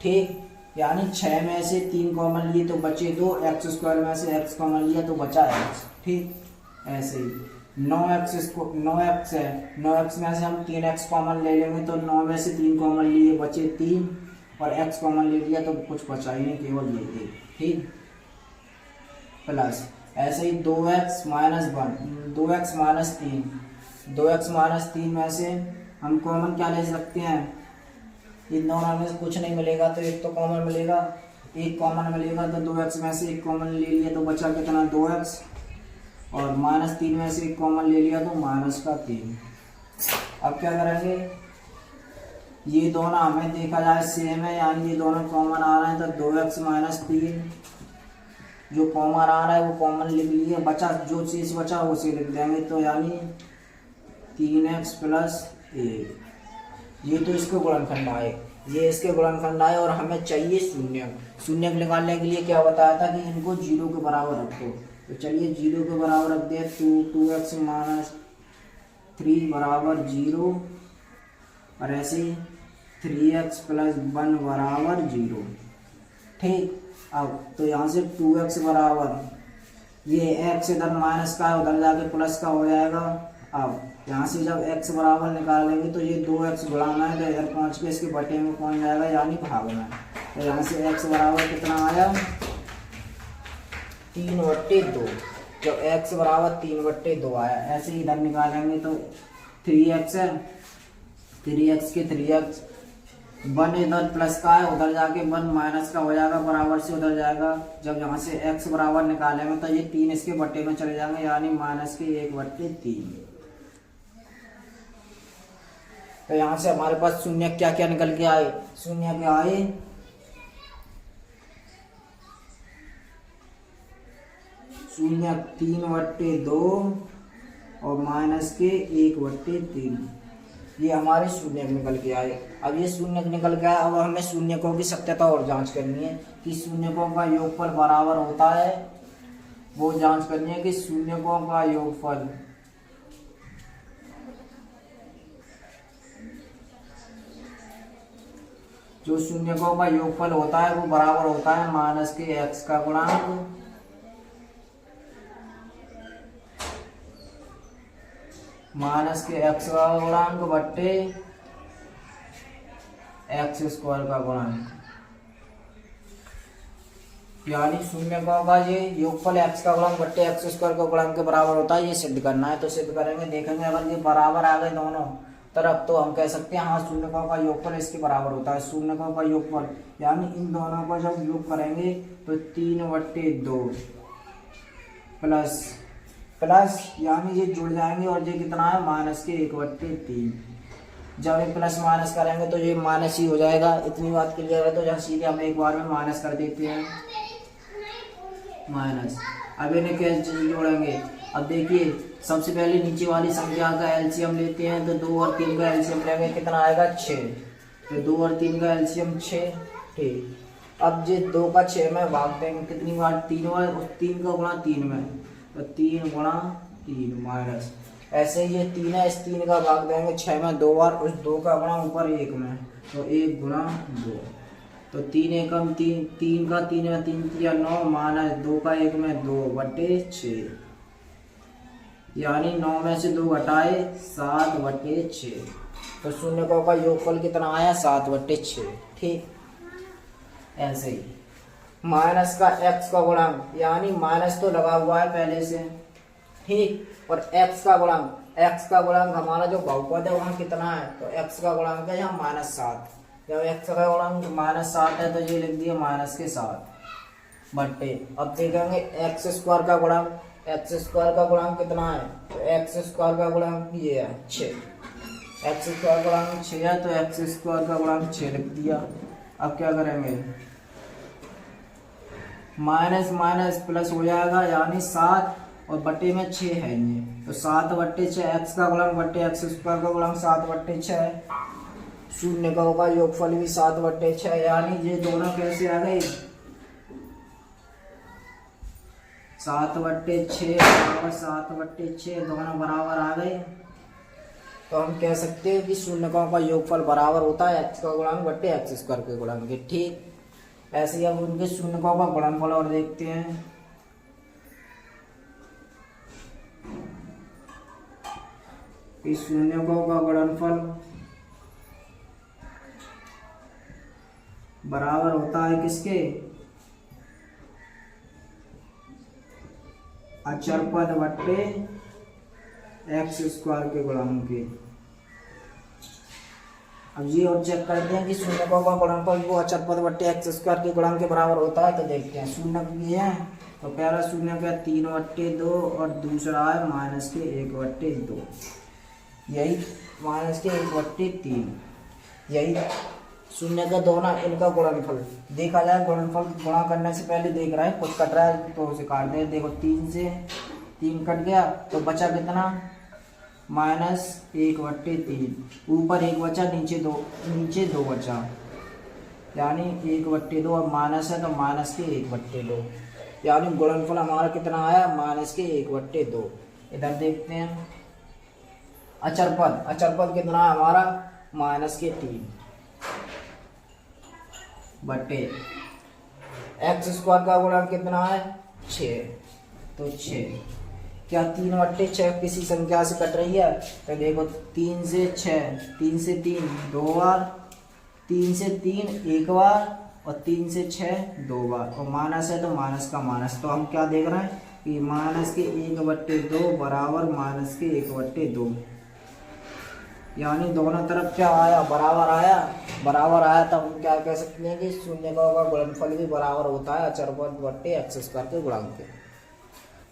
ठीक, यानी 6 में से 3 कॉमन लिए तो बचे 2, x स्क्वायर में से x कॉमन लिया तो बचा x, ठीक। ऐसे ही 9x है, 9x में से हम 3x कॉमन ले लेंगे तो 9 में से 3 कॉमन लिए बचे 3, और x कॉमन ले लिया तो कुछ बचा ही नहीं, केवल ये 1, ठीक, प्लस ऐसे ही 2x -1, 2x -3, 2x -3 में से हम कॉमन क्या ले सकते हैं, इन दोनों में से कुछ नहीं मिलेगा तो एक तो कॉमन मिलेगा, एक कॉमन मिलेगा, तो 2x में से एक कॉमन ले लिया तो बचा कितना 2x, और -3 में से एक कॉमन ले लिया तो -3। अब क्या करेंगे, ये दोनों हमें देखा जाए सेम है, यानी ये दोनों कॉमन आ रहे हैं, तो 2x -3 जो कॉमन आ रहा है वो कॉमन लिख लिए, बचा जो चीज़ बचा उसे लिख देंगे, तो यानी 3x + 1। ये तो इसके गुणनखंड आए, ये इसके गुणनखंड आए, और हमें चाहिए शून्य निकालने के लिए क्या बताया था कि इनको 0 के बराबर रखो, तो चलिए 0 के बराबर रख दिया, 2x -3 बराबर 0, और ऐसे 3x + 1 बराबर 0, ठीक। अब तो यहाँ से 2x बराबर ये x इधर माइनस का है, उधर जाके प्लस का हो जाएगा। अब यहाँ से जब x बराबर निकालेंगे तो ये 2x बढ़ाना है, तो इधर पहुँच के इसके बटे में पहुँच जाएगा, यानी भाग में। तो यहाँ से x बराबर कितना आया, 3/2, जब x बराबर 3/2 आया। ऐसे ही इधर निकालेंगे तो 3x है, 3x के 3x, 1 इधर प्लस का है, उधर जाके 1 माइनस का हो जाएगा, बराबर से उधर जाएगा। जब यहाँ से x बराबर निकालेंगे तो ये 3 इसके बटे में चले जाएंगे, यानी -1/3। तो यहाँ से हमारे पास शून्य क्या क्या निकल के आए, शून्य के आए शून्य 3/2 और माइनस के 1/3। ये हमारे शून्य निकल के आए। अब ये शून्य निकल के आए, अब हमें शून्यकों की सत्यता और जांच करनी है कि शून्यकों का योगफल बराबर होता है। वो जांच करनी है कि शून्यकों का योगफल जो शून्यकों का योगफल होता है वो बराबर होता है माइनस के x का गुणांक माइनस के x का गुणांक बट्टे x स्क्वायर का गुणांक। यानी शून्यकों का ये योगफल x का गुणांक बट्टे x स्क्वायर का गुणांक के बराबर होता है। ये सिद्ध करना है, तो सिद्ध करेंगे। देखेंगे अगर ये बराबर आ गए दोनों तरफ तो हम कह सकते हैं हाँ शून्यकों का योगफल इसके बराबर होता है। शून्यकों का योगफल यानी इन दोनों का जब योग करेंगे तो 3/2 प्लस प्लस यानी ये जुड़ जाएंगे और ये कितना है माइनस के 1/3। जब ये प्लस माइनस करेंगे तो ये माइनस ही हो जाएगा। इतनी बात क्लियर है, तो यहाँ सीधे हम एक बार में माइनस कर देते हैं माइनस। अब इन्हें कैसे जोड़ेंगे? अब देखिए सबसे पहले नीचे वाली संख्या का एलसीएम लेते हैं, तो 2 और 3 का एलसीएम लेंगे, कितना आएगा 6। तो 2 और 3 का एलसीएम 6। ठीक, अब ये 2 का 6 में भाग देंगे कितनी बार? 3 बार। और 3 का गुणा 3 में, तो 3 गुणा 3 माइनस। ऐसे ये 3 है, इस 3 का भाग देंगे 6 में 2 बार, उस 2 का गुणा ऊपर 1 में, तो 1 गुणा 2। तो 3 एकम 3, 3 का 3 में 3 3 9 माइनस 2 का 1 में 2/6। यानी 9 में से 2 घटाए 7/6। तो शून्यकों का योगफल कितना आया? 7/6। ठीक, ऐसे ही माइनस का x का गुणांक, यानी माइनस तो लगा हुआ है पहले से। ठीक, और x का गुणांक हमारा जो बहुपद है वहाँ कितना है? तो x का गुणांक है यहाँ -7। जब x का गुणांक -7 है तो ये लिख दिया माइनस के 7 बट्टे। अब देखेंगे x स्क्वायर का गुणांक। x स्क्वायर का गुणांक कितना है? तो x स्क्वायर का गुणांक ये है 6। x स्क्वायर का गुणांक 6 है, तो x स्क्वायर का गुणांक 6 लिख दिया। अब क्या करेंगे? माइनस माइनस प्लस हो जाएगा, यानी 7 और बट्टे में 6 है ये, तो 7/6। x का गुणांक बट्टे x स्क्वायर का गुणांक 7/6 है। शून्यकों का योगफल भी 7/6, यानी ये दोनों कैसे आ गए? 7/6 बराबर 7/6 दोनों बराबर आ गए। तो हम कह सकते हैं कि शून्यकों का योगफल बराबर होता है x का गुणांक बट्टे x स्क्वायर के गुणांक के। ठीक, ऐसे ही अब उनके शून्यकों का गुणनफल और देखते हैं। इस शून्यकों का गुणनफल बराबर होता है किसके? अचर पद बट्टे x स्क्वायर के गुणांक के। अब ये और चेक करते हैं कि शून्यकों का गुणनफल वो अचर पद बट्टे x स्क्वायर के गुणांक के बराबर होता है। तो देखते हैं शून्यक ये है, तो पहला शून्यक है 3/2 और दूसरा है माइनस के 1/2। यही माइनस के 1/3, यही शून्य का दोनों इनका गुणनफल देखा जाए। गुणनफल गुणा करने से पहले देख रहे हैं कुछ कट रहा है तो उसे काट दे। देखो 3 से 3 कट गया तो बचा कितना? -1/3। ऊपर 1 बचा, नीचे 2 बचा, यानी 1/2 और माइनस है तो माइनस के 1/2। यानी गुणनफल हमारा कितना आया? माइनस के 1/2। इधर देखते हैं अचर पद कितना है हमारा? माइनस के 3 बट्टे x स्क्वायर का गुणांक कितना है? 6। तो 6 क्या 3/6 किसी संख्या से कट रही है? तो देखो 3 से 6, 3 से 3 2 बार, 3 से 3 1 बार और 3 से 6 2 बार, और माइनस है तो माइनस का माइनस। तो हम क्या देख रहे हैं कि माइनस के 1/2 बराबर माइनस के 1/2। यानी दोनों तरफ क्या आया? बराबर आया। बराबर आया तो हम क्या कह सकते हैं कि शून्यकों का गुणनफल भी बराबर होता है अचर पद बट्टे x स्क्वायर के गुणांक के।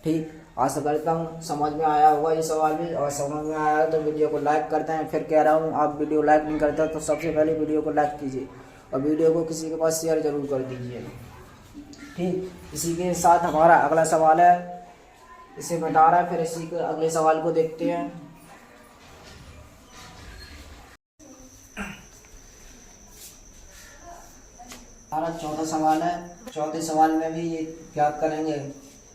ठीक, आशा करता हूँ समझ में आया होगा ये सवाल भी, और समझ में आया तो वीडियो को लाइक करते हैं। फिर कह रहा हूँ आप वीडियो लाइक नहीं करते तो सबसे पहले वीडियो को लाइक कीजिए और वीडियो को किसी के पास शेयर जरूर कर दीजिए। ठीक, इसी के साथ हमारा अगला सवाल है इसे घटा रहा है। फिर इसी के अगले सवाल को देखते हैं। हमारा चौथा सवाल है। चौथे सवाल में भी ये ज्ञात करेंगे,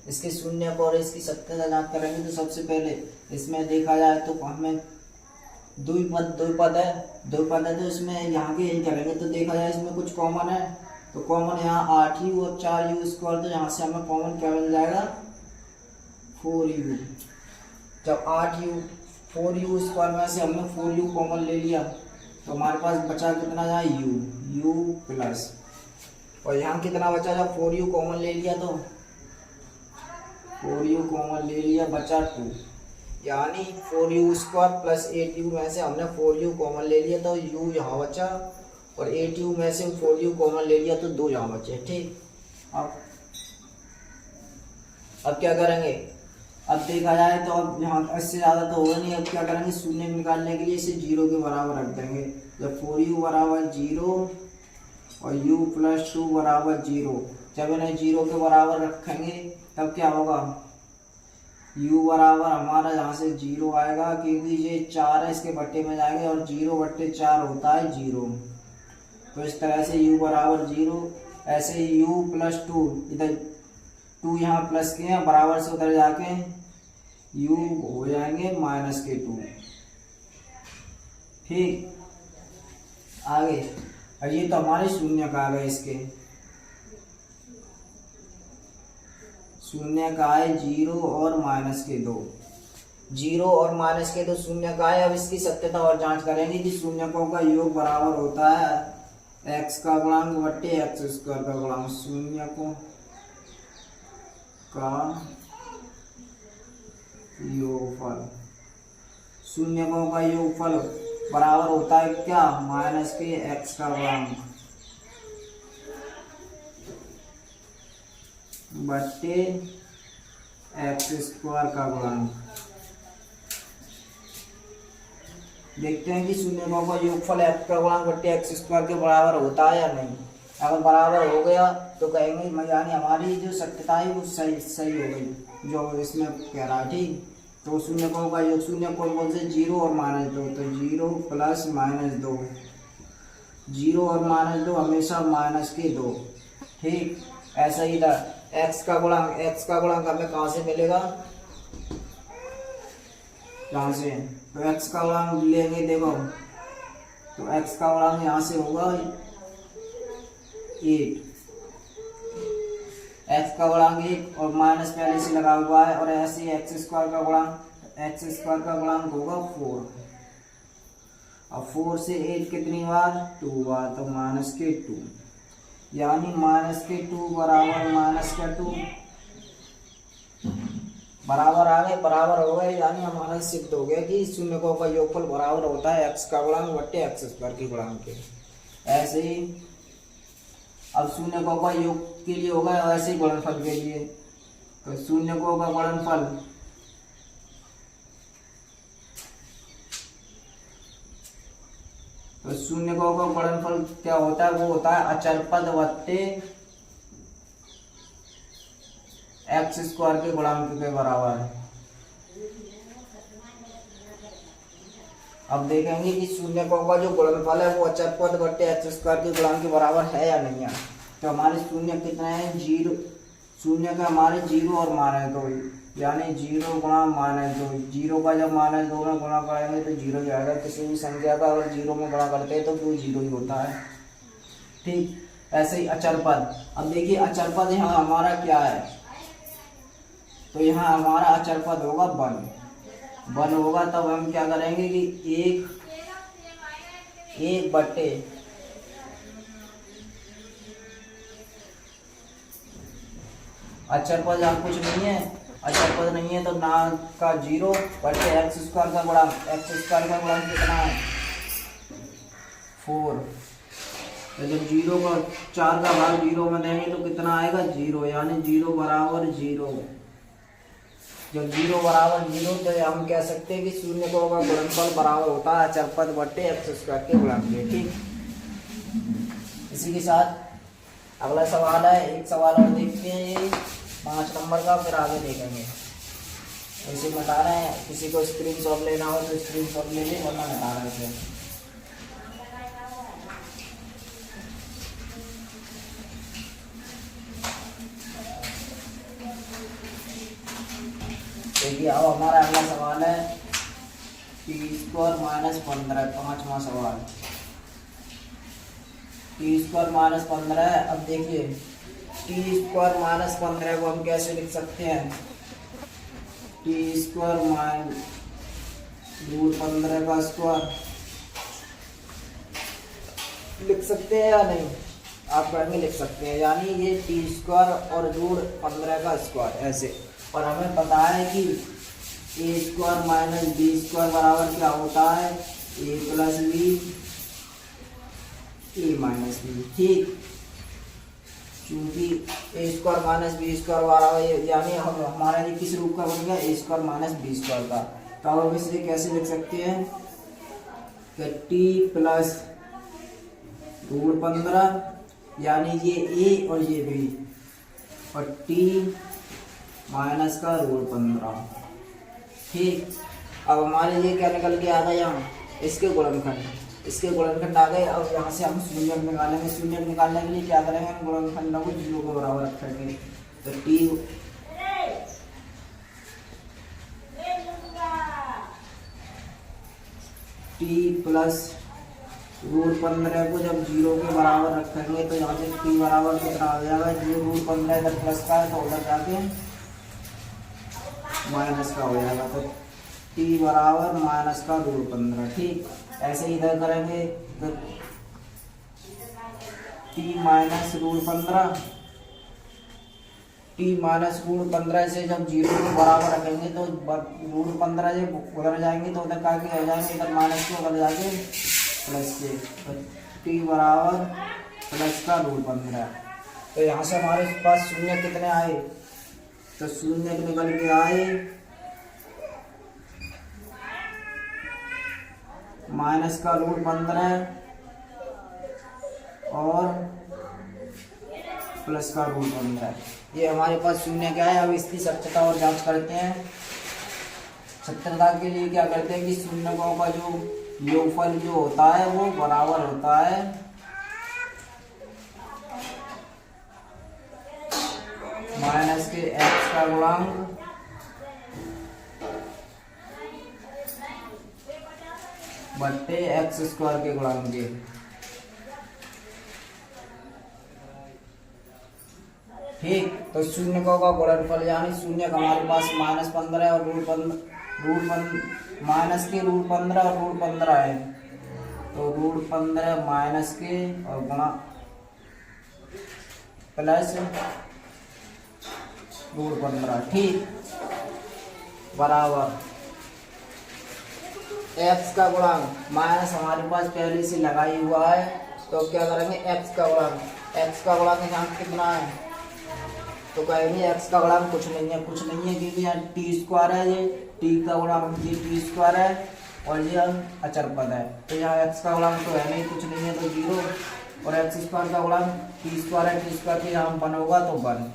इसके शून्य को और इसकी सत्यता ज्ञात करेंगे। तो सबसे पहले इसमें देखा जाए तो हमें द्विपद है तो इसमें यहाँ के यही करेंगे। तो देखा जाए इसमें कुछ कॉमन है, तो कॉमन यहाँ 8u और 4u स्क्वायर, तो यहाँ से हमें कॉमन क्या मिल जाएगा 4u। जब 4u स्क्वायर में से हमने 4u कॉमन ले लिया तो हमारे पास बचा कितना जाए u प्लस, और यहाँ कितना बचा, जब 4u कॉमन ले लिया तो 4u कॉमन ले लिया बचा 2, यानी 4u स्क्वायर प्लस 8u में से हमने 4u कॉमन ले लिया तो u यहाँ बचा, और 8u में से 4u कॉमन ले लिया तो 2 यहाँ बचे। ठीक, अब क्या करेंगे, अब देखा जाए तो अब यहाँ इससे ज़्यादा तो होगा नहीं। अब क्या करेंगे, शून्य निकालने के लिए इसे 0 के बराबर रख देंगे। जब 4u बराबर 0 और u प्लस 2 बराबर 0, जब इन्हें 0 के बराबर रखेंगे तब क्या होगा, u बराबर हमारा यहाँ से 0 आएगा, क्योंकि ये 4 है इसके बट्टे में जाएंगे और 0/4 होता है 0। तो इस तरह से u बराबर 0, ऐसे ही u प्लस 2, इधर 2 यहाँ प्लस के हैं, बराबर से उधर जाके u हो जाएंगे -2। ठीक, आगे और ये तो हमारे शून्य का आ गए, इसके शून्य का है 0 और -2, 0 और -2 शून्य का है। अब इसकी सत्यता और जांच करेंगे कि शून्यकों का योग बराबर होता है x का गुणांक बट्टे x स्क्वायर का गुणांक। शून्यकों का योगफल, शून्यकों का योगफल बराबर होता है क्या, -x का गुणांक बट्टे x स्क्वायर का गुणांक। देखते हैं कि शून्यकों का योगफल x का गुणांक बट्टे x स्क्वायर के बराबर होता है या नहीं। अगर बराबर हो गया तो कहेंगे यानी हमारी जो सत्यता है वो सही हो गई, जो इसमें कह रहा है। ठीक, तो शून्यकों का योग, शून्य कौन से 0 और -2, तो 0 प्लस -2, 0 और -2 हमेशा -2। ठीक, ऐसा ही था x का गुणांक हमें कहाँ से मिलेगा, यहाँ से, तो x का गुणांक लेंगे। देखो तो x का गुणांक यहाँ से होगा 8, x का गुणांक 1 और माइनस पहले से लगा हुआ है, और ऐसे ही x स्क्वायर का गुणांक होगा 4। अब 4 से 8 कितनी बार, 2 बार, तो -2, यानी -2 बराबर -2 बराबर आ गए, बराबर हो गए, यानी हमारा सिद्ध हो गया कि शून्यकों का योगफल बराबर होता है x का गुणांक बट्टे x स्क्वायर के गुणांक के। ऐसे ही अब शून्यकों का योग के लिए होगा, ऐसे ही गुणनफल के लिए, तो शून्यकों का गुणनफल तो शून्यकों का गुणनफल क्या होता है, वो होता है अचर पद बट्टे x स्क्वायर के गुणांक के बराबर है। अब देखेंगे कि शून्यकों का जो गुणनफल है वो अचर पद बट्टे x स्क्वायर के गुणांक के बराबर है या नहीं है। तो हमारे शून्य कितने हैं, 0, शून्य का हमारे 0 और -2, यानी 0 गुणा -2, 0 का जब -2 में गुणा करेंगे तो 0 ही आएगा। किसी भी संख्या का अगर 0 में गुणा करते हैं तो वो 0 ही होता है। ठीक, ऐसे ही अचर पद। अब देखिए अचर पद यहाँ हमारा क्या है, तो यहाँ हमारा अचर पद होगा 1 होगा। तब हम क्या करेंगे कि 1 बट्टे अचर पद यहाँ कुछ नहीं है, अचर पद नहीं है तो ना का 0 बट्टे x स्क्वायर का गुणांक, x स्क्वायर का गुणांक कितना है 4। तो जब 0 का 4 का भाग 0 में देंगे तो कितना आएगा 0, यानी 0 बराबर 0। जब 0 बराबर 0 तो हम कह सकते हैं कि शून्यकों का गुणनफल बराबर होता है अचर पद बट्टे x स्क्वायर के गुणांक के। ठीक, इसी के साथ अगला सवाल है, एक सवाल और देखते हैं, ये 5 नंबर का, फिर आगे देखेंगे। ऐसे बता रहे हैं, किसी को स्क्रीनशॉट लेना हो तो स्क्रीनशॉट ले लें, वरना बता रहे थे। देखिए अब हमारा अगला सवाल है टी स्क्वायर माइनस 15, 5वां सवाल। टी स्क्वायर माइनस 15 है। अब देखिए टी स्क्वायर माइनस 15 को हम कैसे लिख सकते हैं? टी स्क्वायर माइनस रूट 15 का स्क्वायर लिख सकते हैं या नहीं? आप कहेंगे लिख सकते हैं, यानी ये टी स्क्वायर और रूट 15 का स्क्वायर ऐसे। और हमें पता है कि ए स्क्वायर माइनस बी स्क्वायर बराबर क्या होता है? ए प्लस बी ए माइनस बी। ठीक, क्योंकि ए स्क्वायर माइनस बी स्क्वायर बराबर, यानी हम हमारा ये किस रूप का बन गया? ए स्क्वायर माइनस बी स्क्वायर का। तो अब इसे कैसे लिख सकते हैं कि टी प्लस रूट 15, यानी ये ए और ये बी, और टी माइनस का रूट 15। ठीक, अब हमारे ये क्या निकल के आ गया? यहाँ इसके गुणनखंड आ गए। अब यहाँ से हम शून्य निकालेंगे। शून्य निकालने के लिए क्या करेंगे? हम गुणनखंड को 0 के बराबर रखेंगे। तो टी प्लस रूट 15 को जब 0 के बराबर रखेंगे तो यहाँ से टी बराबर कितना आ जाएगा? जो रूट 15 इधर प्लस का है तो उधर जाके माइनस का हो जाएगा। तो टी बराबर माइनस का रूट 15। ठीक, ऐसे ही इधर करेंगे तो T minus root 15, T minus root 15 से जब 0 के बराबर रखेंगे तो रूट 15 जब उधर जाएंगे तो उधर का हो जाएंगे, इधर माइनस के उधर जाके प्लस के। तो टी बराबर प्लस का रूट 15। तो यहाँ से हमारे पास शून्य कितने आए? तो शून्य निकल के आए माइनस का रूट 15 और प्लस का रूट 15। ये हमारे पास शून्य क्या है? अब इसकी सत्यता और जांच करते हैं। सत्यता के लिए क्या करते हैं कि शून्यों का जो योगफल जो होता है वो बराबर होता है माइनस के एक्स का गुणांक बट्टे एक्स स्क्वायर के गुणांक के। ठीक, तो शून्य का गुणनफल यानी शून्य हमारे पास माइनस 15 और माइनस के रूट 15 और रूट 15 है। तो रूट 15 माइनस के और गुणा प्लस रूट 15। ठीक, बराबर एक्स का गुणांक माइनस हमारे पास पहले से लगा ही हुआ है। तो क्या करेंगे? एक्स का गुणांक यहाँ कितना है? तो कहेंगे एक्स का गुणांक कुछ नहीं है क्योंकि यहाँ टी स्क्वायर है, ये टी का गुणांक ये टी स्क्वायर है और ये अचर पद है। तो यहाँ एक्स का गुणांक तो है नहीं, कुछ नहीं है तो 0, और एक्स स्क्वायर का गुणांक टी स्क्वायर है, टी स्क्वायर के यहाँ 1 होगा तो 1।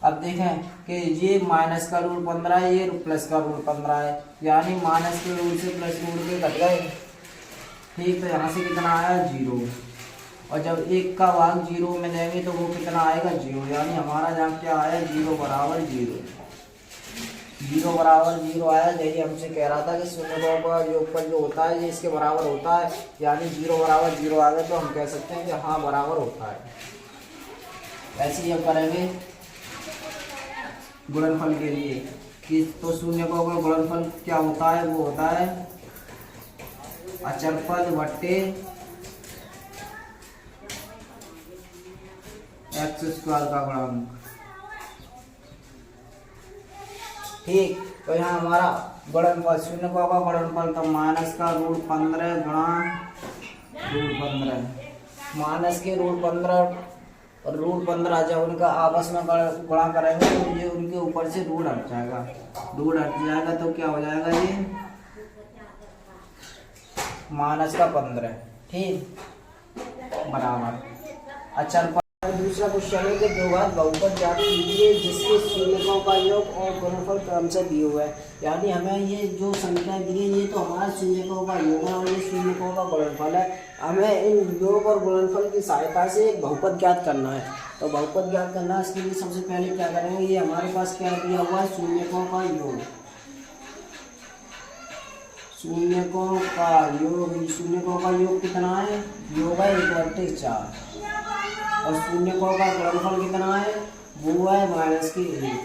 अब देखें कि ये माइनस का रूट 15 है, ये प्लस का रूट 15 है, यानी माइनस के रूट से प्लस रूट के घट गए। ठीक, तो यहाँ से कितना आया? 0। और जब 1 का भाग 0 में देंगे तो वो कितना आएगा? 0, यानी हमारा जहाँ क्या आया? 0 बराबर 0। 0 बराबर 0 आया। यही हमसे कह रहा था कि शून्य का योगफल जो होता है ये इसके बराबर होता है, यानी 0 बराबर 0 आ गया तो हम कह सकते हैं कि हाँ बराबर होता है। ऐसे ही हम करेंगे गुणनफल के लिए कि तो शून्य का गुणनफल क्या होता है? वो होता है अचर पद बट्टे एक्स स्क्वायर का गुणांक। ठीक, तो यहाँ हमारा गुणनफल शून्य का गुणनफल तो माइनस का रूट 15 गुणा रूट 15, माइनस के रूट 15 और रूट 15 जब उनका आपस में गुणा करेंगे तो ये उनके ऊपर से रूट हट जाएगा। तो क्या हो जाएगा? ये माइनस का 15। ठीक, बराबर अचर दूसरा क्वेश्चन है कि दो घात बहुपद ज्ञात कीजिए जिसके शून्यकों का योग और गुणनफल क्रम से दिए हुए है। यानी हमें ये जो संख्या दी है ये तो हमारा शून्यकों का योग है और ये शून्यकों का गुणनफल है। हमें इन योग और गुणनफल की सहायता से एक बहुपद ज्ञात करना है। तो बहुपद ज्ञात करना है, इसके लिए सबसे पहले क्या करेंगे, ये हमारे पास क्या दिया हुआ है, शून्यकों का योग। शून्यकों का योग, शून्यकों का योग कितना है, योग है 1/4 और शून्यकों का गुणनफल कितना है, वो है -1।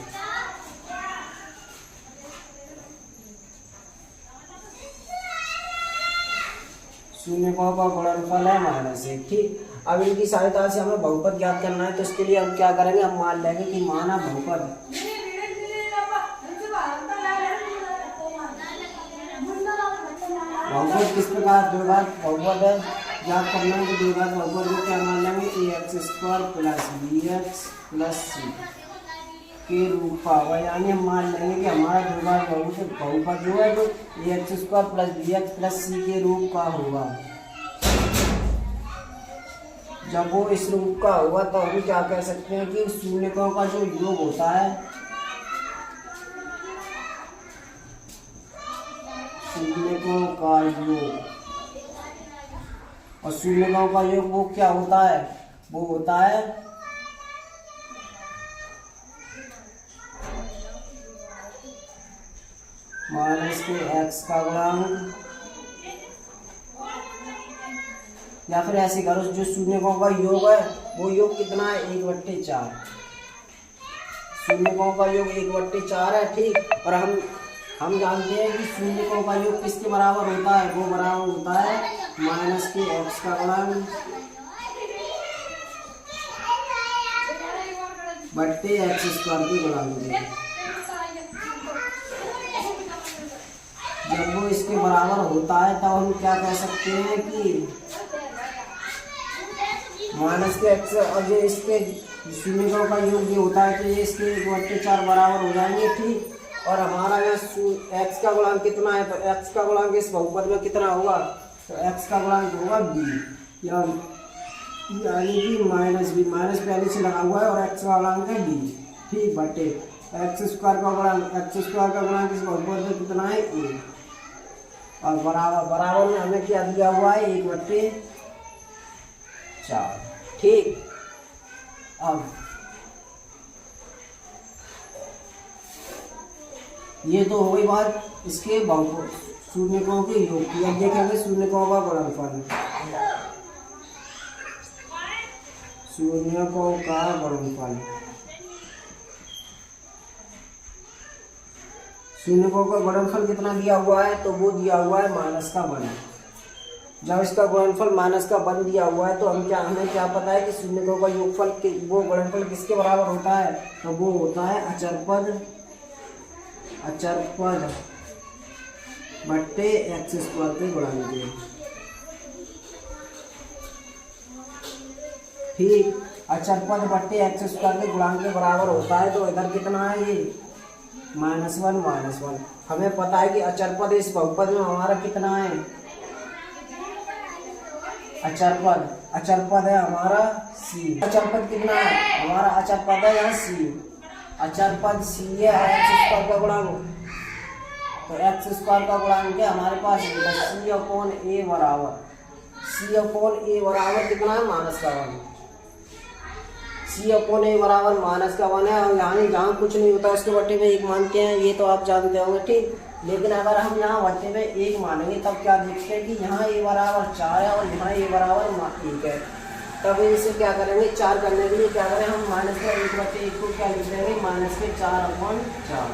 शून्यकों का गुणनफल है -1। ठीक, अब इनकी सहायता से हमें बहुपद ज्ञात करना है। तो इसके लिए हम क्या करेंगे, हम मान लेंगे कि माना बहुपद, बहुपद किस प्रकार, दो घात बहुपद है ज्ञात करना है। तो दो घात बहुपद को क्या मान लेंगे, ax² + bx + c के रूप का होगा। यानी हम मान लेंगे कि हमारा दो घात बहुपद जो है तो ax² + bx + c के रूप का होगा। जब वो इस रूप का होगा तो हम क्या कह सकते हैं कि शून्यकों का जो योग होता है, शून्यकों का योग, और शून्यकों का योग वो क्या होता है, वो होता है -x का गुणांक, या फिर ऐसे करो, जो शून्यकों का योग है वो योग कितना है, 1/4। शून्यकों का योग 1/4 है। ठीक, और हम जानते हैं कि शून्यकों का योग किसके बराबर होता है, वो बराबर होता है -x का गुणांक बट्टे x² के गुणांक के। जब वो इसके बराबर होता है तब हम क्या कह सकते हैं कि -x, और ये इसके शून्यकों का योग ये होता है कि ये इसके 1/4 बराबर हो जाएंगे। ठीक, और हमारा यहाँ x का गुणांक कितना है, तो x का गुणांक इस बहुपद में कितना होगा, तो x का गुणांक होगा b, यानी कि -b, माइनस पहले से लगा हुआ है और x का गुणांक है b। ठीक, बटे x² का गुणांक, x² का गुणांक इस बहुपद में कितना है, a, और बराबर में हमें क्या दिया हुआ है, 1/4। ठीक, अब ये तो हो गई बात इसके बहुपद शून्यकों के योग की। अब देखेंगे शून्यकों का गुणनफल। शून्यकों का गुणनफल, शून्यकों का गुणनफल कितना दिया हुआ है, तो वो दिया हुआ है -1। जब इसका गुणनफल -1 दिया हुआ है तो हमें क्या पता है कि शून्यकों का योगफल वो गुणनफल किसके बराबर होता है, तो वो होता है अचरपद बट्टे x² के गुणांक के। ठीक, अचरपद बट्टे x² के गुणांक के बराबर होता है। तो इधर कितना है, ये -1। हमें पता है कि अचरपद इस बहुपद में हमारा कितना है, अचरपद है हमारा c। अचरपद कितना है हमारा, अचरपद है यहाँ c, अचरपद c है x² का गुणांक। तो x² का गुणांक है हमारे पास c/a बराबर, c/a बराबर कितना है, -1। c/a बराबर -1 है, और यहाँ कुछ नहीं होता उसके बट्टे में 1 मानते हैं, ये तो आप जानते होंगे। ठीक, लेकिन अगर हम यहाँ बट्टे में 1 मानेंगे तब क्या देखते हैं कि यहाँ a बराबर 4 है और यहाँ a बराबर 1 है। तब इसे क्या करेंगे, 4 करने के लिए क्या करें, हम -1/1 को क्या लिख देंगे, -4/4,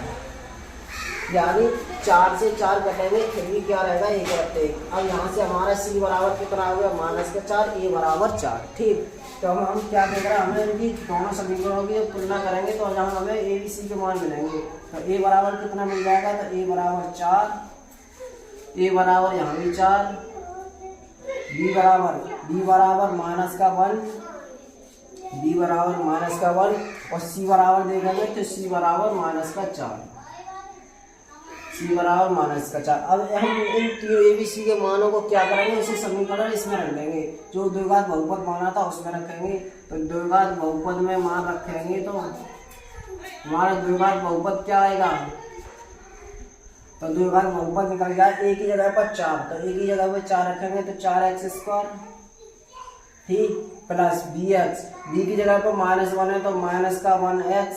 यानी 4 से 4 कटेंगे फिर भी क्या रहेगा, 1/1। अब यहाँ से हमारा c बराबर कितना हो गया, -4, a बराबर 4। ठीक, तो हम क्या देख रहे हैं, हमें इनकी दोनों समीकरणों की तुलना करेंगे तो जहाँ हमें a b c के मान मिलेंगे। तो a बराबर कितना मिल जाएगा, तो a बराबर 4, a बराबर यहाँ भी 4, b बराबर -1, b बराबर -1, और c बराबर देखेंगे तो c बराबर -4। सी बराबर माइनस का 4। अब हम इन ABC के मानों को क्या करेंगे, इसे समीकरण इसमें रख लेंगे, जो द्विघात बहुपद माना था उसमें रखेंगे। तो द्विघात बहुपद में मान रखेंगे तो हमारा द्विघात बहुपद क्या आएगा, तो द्विघात बहुपद निकल जाए a की जगह पर 4, तो a की जगह पर 4 रखेंगे तो 4x², ठीक, प्लस bx, b की जगह पर -1 है तो माइनस का 1x,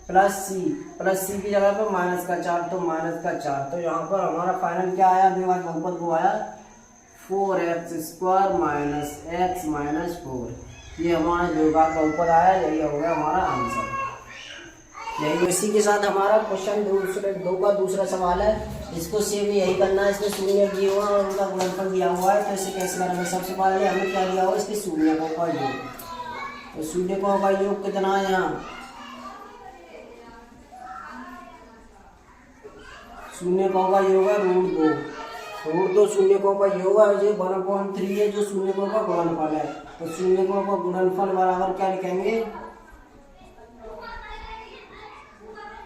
प्लस सी की जगह पर माइनस का 4 तो माइनस का 4। तो यहाँ पर हमारा फाइनल क्या आया, द्विघात बहुपद को आया 4x² माइनस x माइनस 4। ये हमारा द्विघात बहुपद आया, यही हो गया हमारा आंसर। यही इसी के साथ हमारा क्वेश्चन 2 का दूसरा सवाल है, इसको सेम यही करना है। इसमें शून्य दिए हुआ और उनका गुणनफल दिया हुआ है, तो इसे कैसे करेंगे। सबसे पहले हमें क्या दिया हुआ है, इसके शून्यकों का योग। तो शून्यकों का योग कितना है, यहाँ शून्यकों का योग है √2 शून्यकों का योग है, जो 1/3 है, जो शून्यकों का गुणनफल है। तो शून्यकों का गुणनफल बराबर क्या लिखेंगे,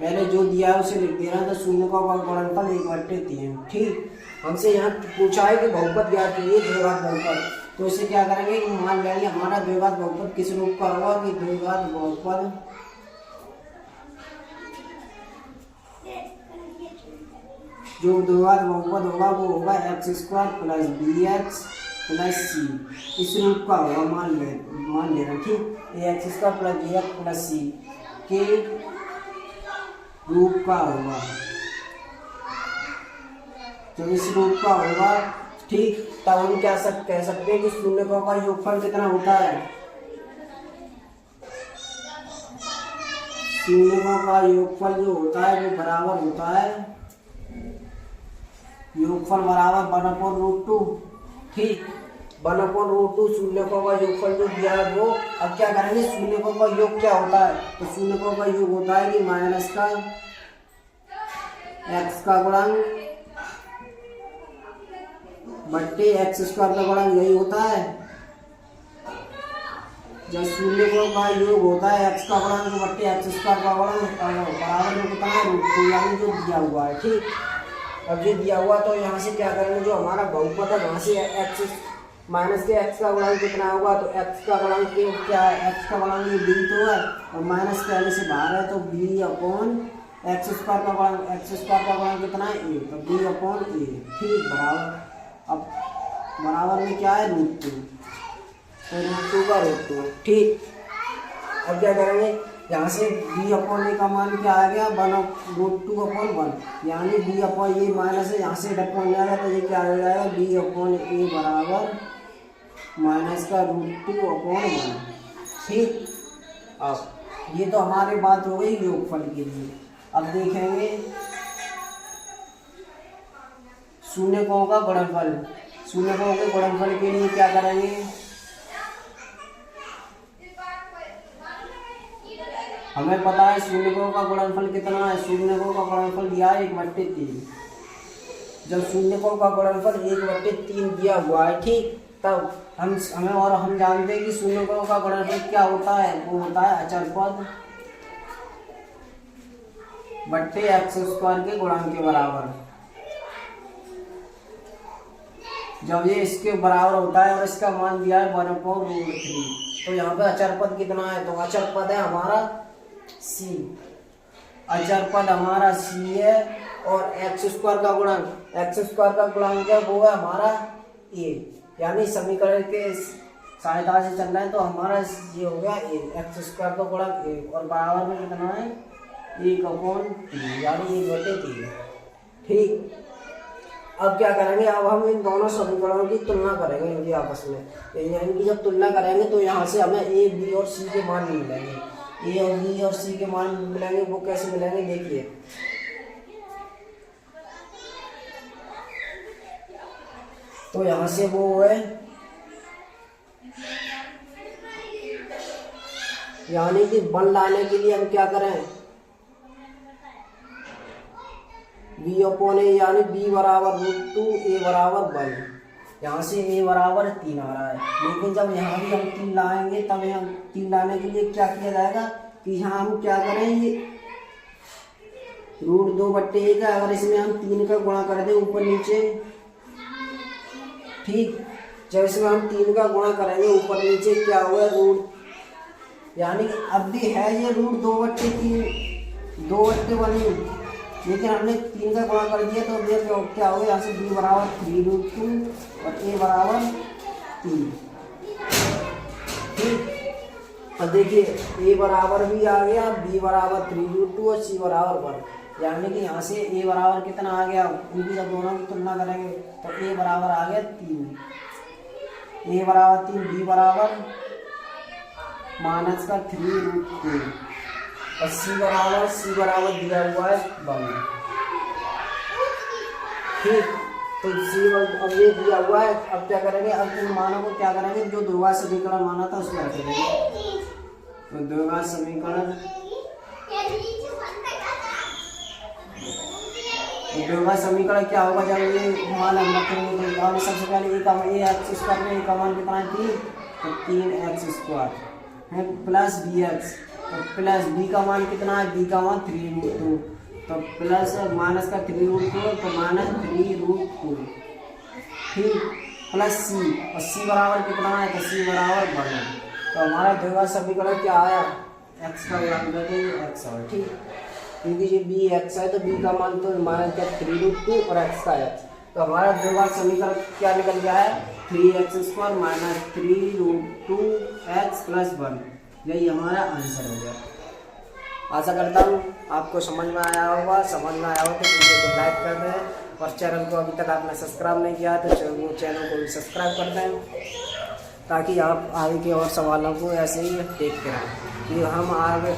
पहले जो दिया है उसे लिख दे रहा है। तो शून्यकों का गुणनफल 1/3, ठीक। हमसे यहाँ पूछा है कि बहुपद ज्ञात कीजिए, द्विघात बहुपद। तो इसे क्या करेंगे कि मान लेंगे हमारा द्विघात बहुपद किस रूप का होगा, कि द्विघात बहुपद जो द्विघात बहुपद होगा वो होगा x² plus bx plus c, इस रूप का होगा, मान लेना, ठीक। ax² plus bx plus c के रूप का होगा, तो इस रूप का होगा, ठीक। तब हम क्या कह सकते हैं कि शून्यकों का योगफल कितना होता है, शून्यकों का योगफल जो होता है वो बराबर होता है, योगफल बराबर 1/√2, ठीक। 1/√2 शून्यकों का योगफल जो दिया है वो। अब क्या करेंगे, शून्यकों का योग क्या होता है, तो शून्यकों का योग होता है कि माइनस का x का गुणांक बट्टे x² का गुणांक, यही होता है। जब शून्यकों का योग होता है x का गुणांक बट्टे x² का गुणांक बराबर में कितना है, √2, यानी जो दिया हुआ है, ठीक। अब ये दिया हुआ तो यहाँ से क्या करेंगे, जो हमारा बहुपद है वहाँ से x माइनस के x का गुणांक कितना होगा, तो x का गुणांक क्या है, x का गुणांक ये b तो है और माइनस पहले से बाहर है, तो b/x² का गुणांक कितना है, a, तो b/a, ठीक, बराबर। अब बराबर में क्या है, √2, तो √2 का √2, ठीक। अब क्या करेंगे, यहाँ से b/a का मान क्या आ गया, 1/√2/1, यानी b/a माइनस है, यहाँ से डपॉन जाएगा तो ये क्या हो जाएगा, b/a बराबर माइनस का √2/1, ठीक। अब ये तो हमारी बात हो गई योगफल के लिए। अब देखेंगे शून्यकों का गुणनफल। शून्यकों के गुणनफल के लिए क्या करेंगे, हमें पता है शून्यकों का गुणनफल कितना है, शून्यकों का गुणनफल दिया है 1/3। जब शून्यकों का गुणनफल 1/3 दिया हुआ है, ठीक, तब हम जानते हैं कि शून्यकों का गुणनफल क्या होता है, वो होता है अचर पद बट्टे x² के गुणांक के बराबर। जब ये इसके बराबर होता है और इसका मान दिया है 1/√3, तो यहाँ पे अचर पद कितना है, तो अचर पद है हमारा c, अचर पद हमारा c है, और x² का गुणांक है वो है हमारा a, यानी समीकरण के सहायता से चल रहा है, तो हमारा ये हो गया a, x² का गुणांक a, और बराबर में कितना है 1/3, यानी 1/3, ठीक। अब क्या करेंगे, अब हम इन दोनों समीकरणों की तुलना करेंगे इनकी आपस में। इनकी जब तुलना करेंगे तो यहाँ से हमें a, b और c के मान मिलेंगे। a और b और c के मान मिलेंगे, वो कैसे मिलेंगे देखिए। तो यहाँ से वो है, यानी कि 1 लाने के लिए हम क्या करें, b/a, यानी b बराबर √2, a बराबर 1। यहाँ से a बराबर 3 आ रहा है, लेकिन जब यहाँ भी हम 3 लाएंगे तब हम 3 लाने के लिए क्या किया जाएगा कि यहाँ हम क्या करें, रूट 2/1 है। अगर इसमें हम 3 का गुणा कर दें ऊपर नीचे, ठीक, जब इसमें हम 3 का गुणा करेंगे ऊपर नीचे क्या हुआ रूट, यानी कि अब भी है ये रूट 2/3 2/1, लेकिन हमने 3 का गुणा कर दिया तो देखो क्या होगा, यहाँ से b बराबर 3√2 और a बराबर 3, ठीक। और देखिए a बराबर भी आ गया, b बराबर 3√2 और c बराबर 1, यानी कि यहाँ से a बराबर कितना आ गया, उनकी जब दोनों की तुलना करेंगे तो a बराबर आ गया 3, a बराबर 3, b बराबर माइनस का 3√2 और c बराबर दिया हुआ है 1, ठीक। तो c अब ये दिया हुआ है, अब क्या करेंगे, अब इन मानों को क्या करेंगे, जो द्विघात समीकरण माना था उसमें रख देंगे। तो द्विघात समीकरण क्या होगा, जब ये मान हम रखेंगे तो हम सबसे पहले a एक्स स्क्वायर में a का मान कितना है 3, तो 3x² है प्लस bx, तो प्लस b का मान कितना है, b का मान 3√2, तो प्लस माइनस का 3√2 तो माइनस 3√2, ठीक, प्लस c, और c बराबर कितना है, तो c बराबर 1, तो हमारा द्विघात समीकरण क्या आया, x का गुणांक करके x है, ठीक, क्योंकि ये bx है तो b का मान तो माइनस का 3√2 और x का x, तो हमारा द्विघात समीकरण क्या निकल गया है, 3x² माइनस 3√2x प्लस 1, यही हमारा आंसर हो गया। आशा करता हूँ आपको समझ में आया होगा, समझ में आया हो तो वीडियो को लाइक कर दें, और चैनल को अभी तक आपने सब्सक्राइब नहीं किया तो चैनल को भी सब्सक्राइब कर दें, ताकि आप आगे के और सवालों को ऐसे ही देखते रहें कि हम आगे।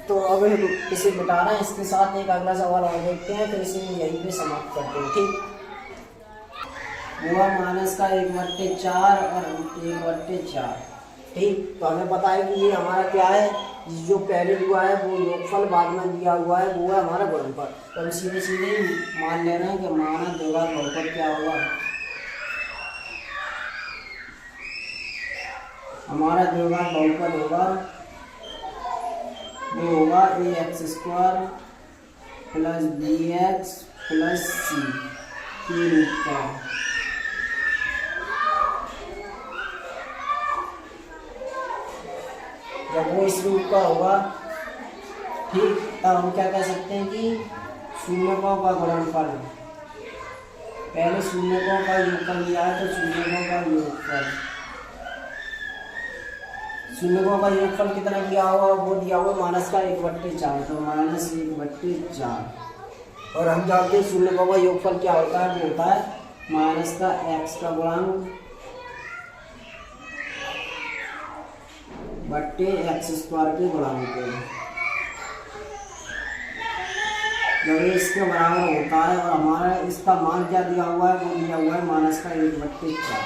तो अब इसे मिटा रहे हैं, इसके साथ एक अगला सवाल और देखते हैं, फिर इसे यहीं पे समाप्त करते हैं, ठीक। वो माइनस का 1/4 और 1/4, ठीक। तो हमें पता है कि ये हमारा क्या है, जो पहले हुआ है वो योगफल, बाद में दिया हुआ है वो है हमारा गुणनफल, तो हम सीधे सीधे मान ले रहे हैं कि हमारा द्विघात बहुपद क्या होगा, हमारा द्विघात बहुपद होगा, वो होगा ax² plus bx plus c की रूप का, जब वो इस रूप का होगा, ठीक, तब हम क्या कह सकते हैं कि शून्यकों का गुणनफल, पहले शून्यकों का योगफल लिया है तो शून्यकों का योगफल कितना दिया हुआ, वो दिया हुआ माइनस का 1/4, तो माइनस 1/4, और हम जानते हैं शून्यकों का योगफल क्या होता है, वो होता है माइनस का x का गुणांक बट्टे x² के गुणांक के, जब ये इसके बराबर होता है, और हमारा इसका मान क्या दिया हुआ है, वो दिया हुआ है माइनस का 1/4,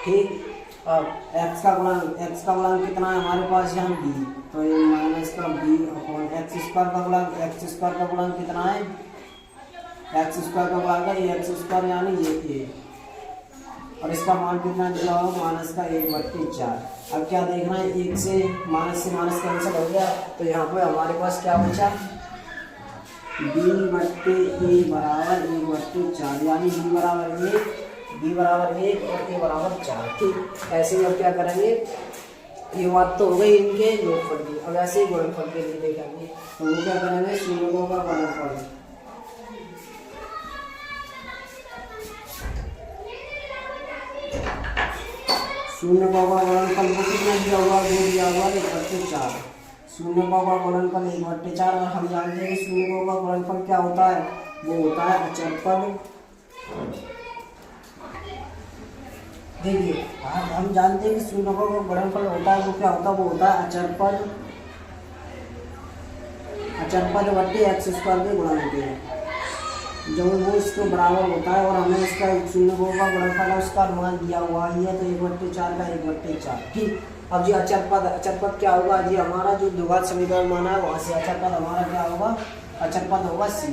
ठीक। अब x का गुणांक कितना है हमारे पास यहाँ b, तो ये माइनस का b अपॉन x² का गुणांक कितना है, x² का गुणांक है x² यानी ये a, और इसका मान कितना दिया होगा माइनस का 1/4। अब क्या देखना है, एक से माइनस कैंसिल हो गया, तो यहाँ पे हमारे पास क्या बचा, b/a बराबर 1/4, यानी b बराबर 1 और a बराबर 4, ठीक। ऐसे ही अब क्या करेंगे, ये बात तो हो गई इनके योगफल की, अब ऐसे ही गुणनफल के लिए देखेंगे, तो वो क्या करेंगे, शून्यकों का गुणनफल, शून्यकों का गुणनफल वो कितना दिया हुआ, वो दिया हुआ 1/4, शून्यकों का गुणनफल 1/4, और हम जानते हैं शून्यकों का गुणनफल क्या होता है, वो होता है अचर पद, देखिए हम जानते हैं कि शून्यकों का गुणनफल होता है, वो क्या होता है, वो होता है अचर पद बट्टे x² के गुणांक के, जब वो इसके बराबर होता है, और हमें इसका शून्यकों का गुणनफल है उसका मान दिया हुआ ही है, तो 1/4 का 1/4, ठीक। अब जी अचर पद क्या होगा, जी हमारा जो द्विघात समीकरण माना है वहाँ से अचर पद हमारा क्या होगा, अचर पद होगा c,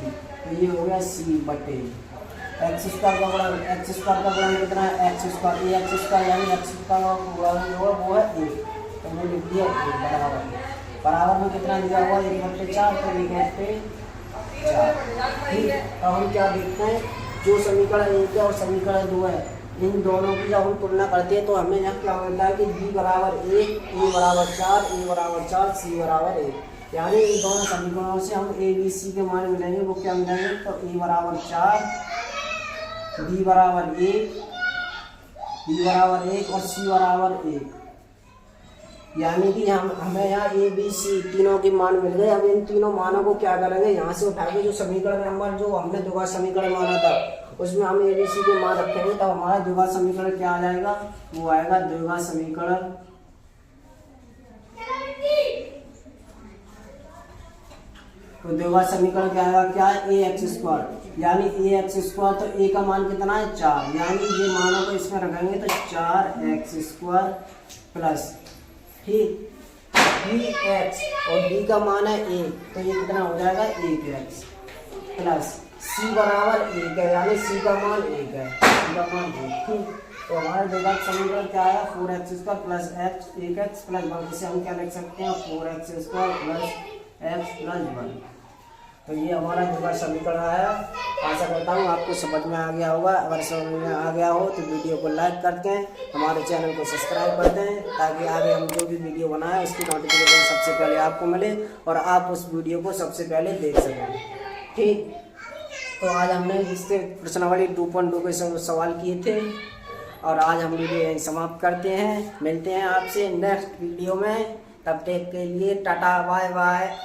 तो ये हो गया c बटे x² का गुणांक कितना है, x² यानी x² का गुणांक जो है वो है 1, तो हमने लिख दिया 1 बराबर, बराबर में कितना दिया हुआ 1/4 तो 1/4। ठीक, अब हम क्या देखते हैं, जो समीकरण 1 है और समीकरण 2 है, इन दोनों की जब हम तुलना करते हैं तो हमें यहाँ क्या मिलता है कि b बराबर 1, a बराबर 4, a बराबर 4, c बराबर 1। यानी इन दोनों समीकरणों से हम a b c के मान मिलेंगे, वो क्या मिलेंगे, तो a बराबर 4, b बराबर 1, b बराबर 1 और c बराबर 1। यानी कि हमें यहाँ ए बी सी तीनों के मान मिल गए। अब इन तीनों मानों को क्या करेंगे, यहाँ से उठा के जो समीकरण नंबर जो हमने द्विघात समीकरण माना था उसमें हम ए बी सी के मान रखेंगे, तब हमारा द्विघात समीकरण क्या आ जाएगा, वो आएगा द्विघात समीकरण तो द्विघात समीकरण क्या आएगा, क्या है, ए एक्स स्क्वायर। यानी ए एक्स स्क्वायर तो ए का मान कितना है 4, यानी ये मानों को इसमें रखेंगे तो 4x स्क्वायर प्लस, ठीक, बी एक्स और बी का मान है 1 तो ये कितना हो जाएगा 1x प्लस c बराबर 1 है, यानी c का मान 1 है, c का मान 1। ठीक, तो हमारा द्विघात समीकरण क्या है, 4x square plus 1x plus 1। इसे हम क्या लिख सकते हैं, 4x square plus x plus 1। तो ये हमारा द्विघात समीकरण आया। आशा करता हूँ आपको समझ में आ गया होगा। अगर समझ में आ गया हो तो वीडियो को लाइक कर दें, हमारे चैनल को सब्सक्राइब कर दें, ताकि आगे हम जो भी वीडियो बनाएं उसकी नोटिफिकेशन सबसे पहले आपको मिले और आप उस वीडियो को सबसे पहले देख सकें। ठीक, तो आज हमने इससे प्रश्नावली 2.2 के सवाल किए थे और आज हम वीडियो यहीं समाप्त करते हैं। मिलते हैं आपसे नेक्स्ट वीडियो में, तब तक के लिए टाटा बाय बाय।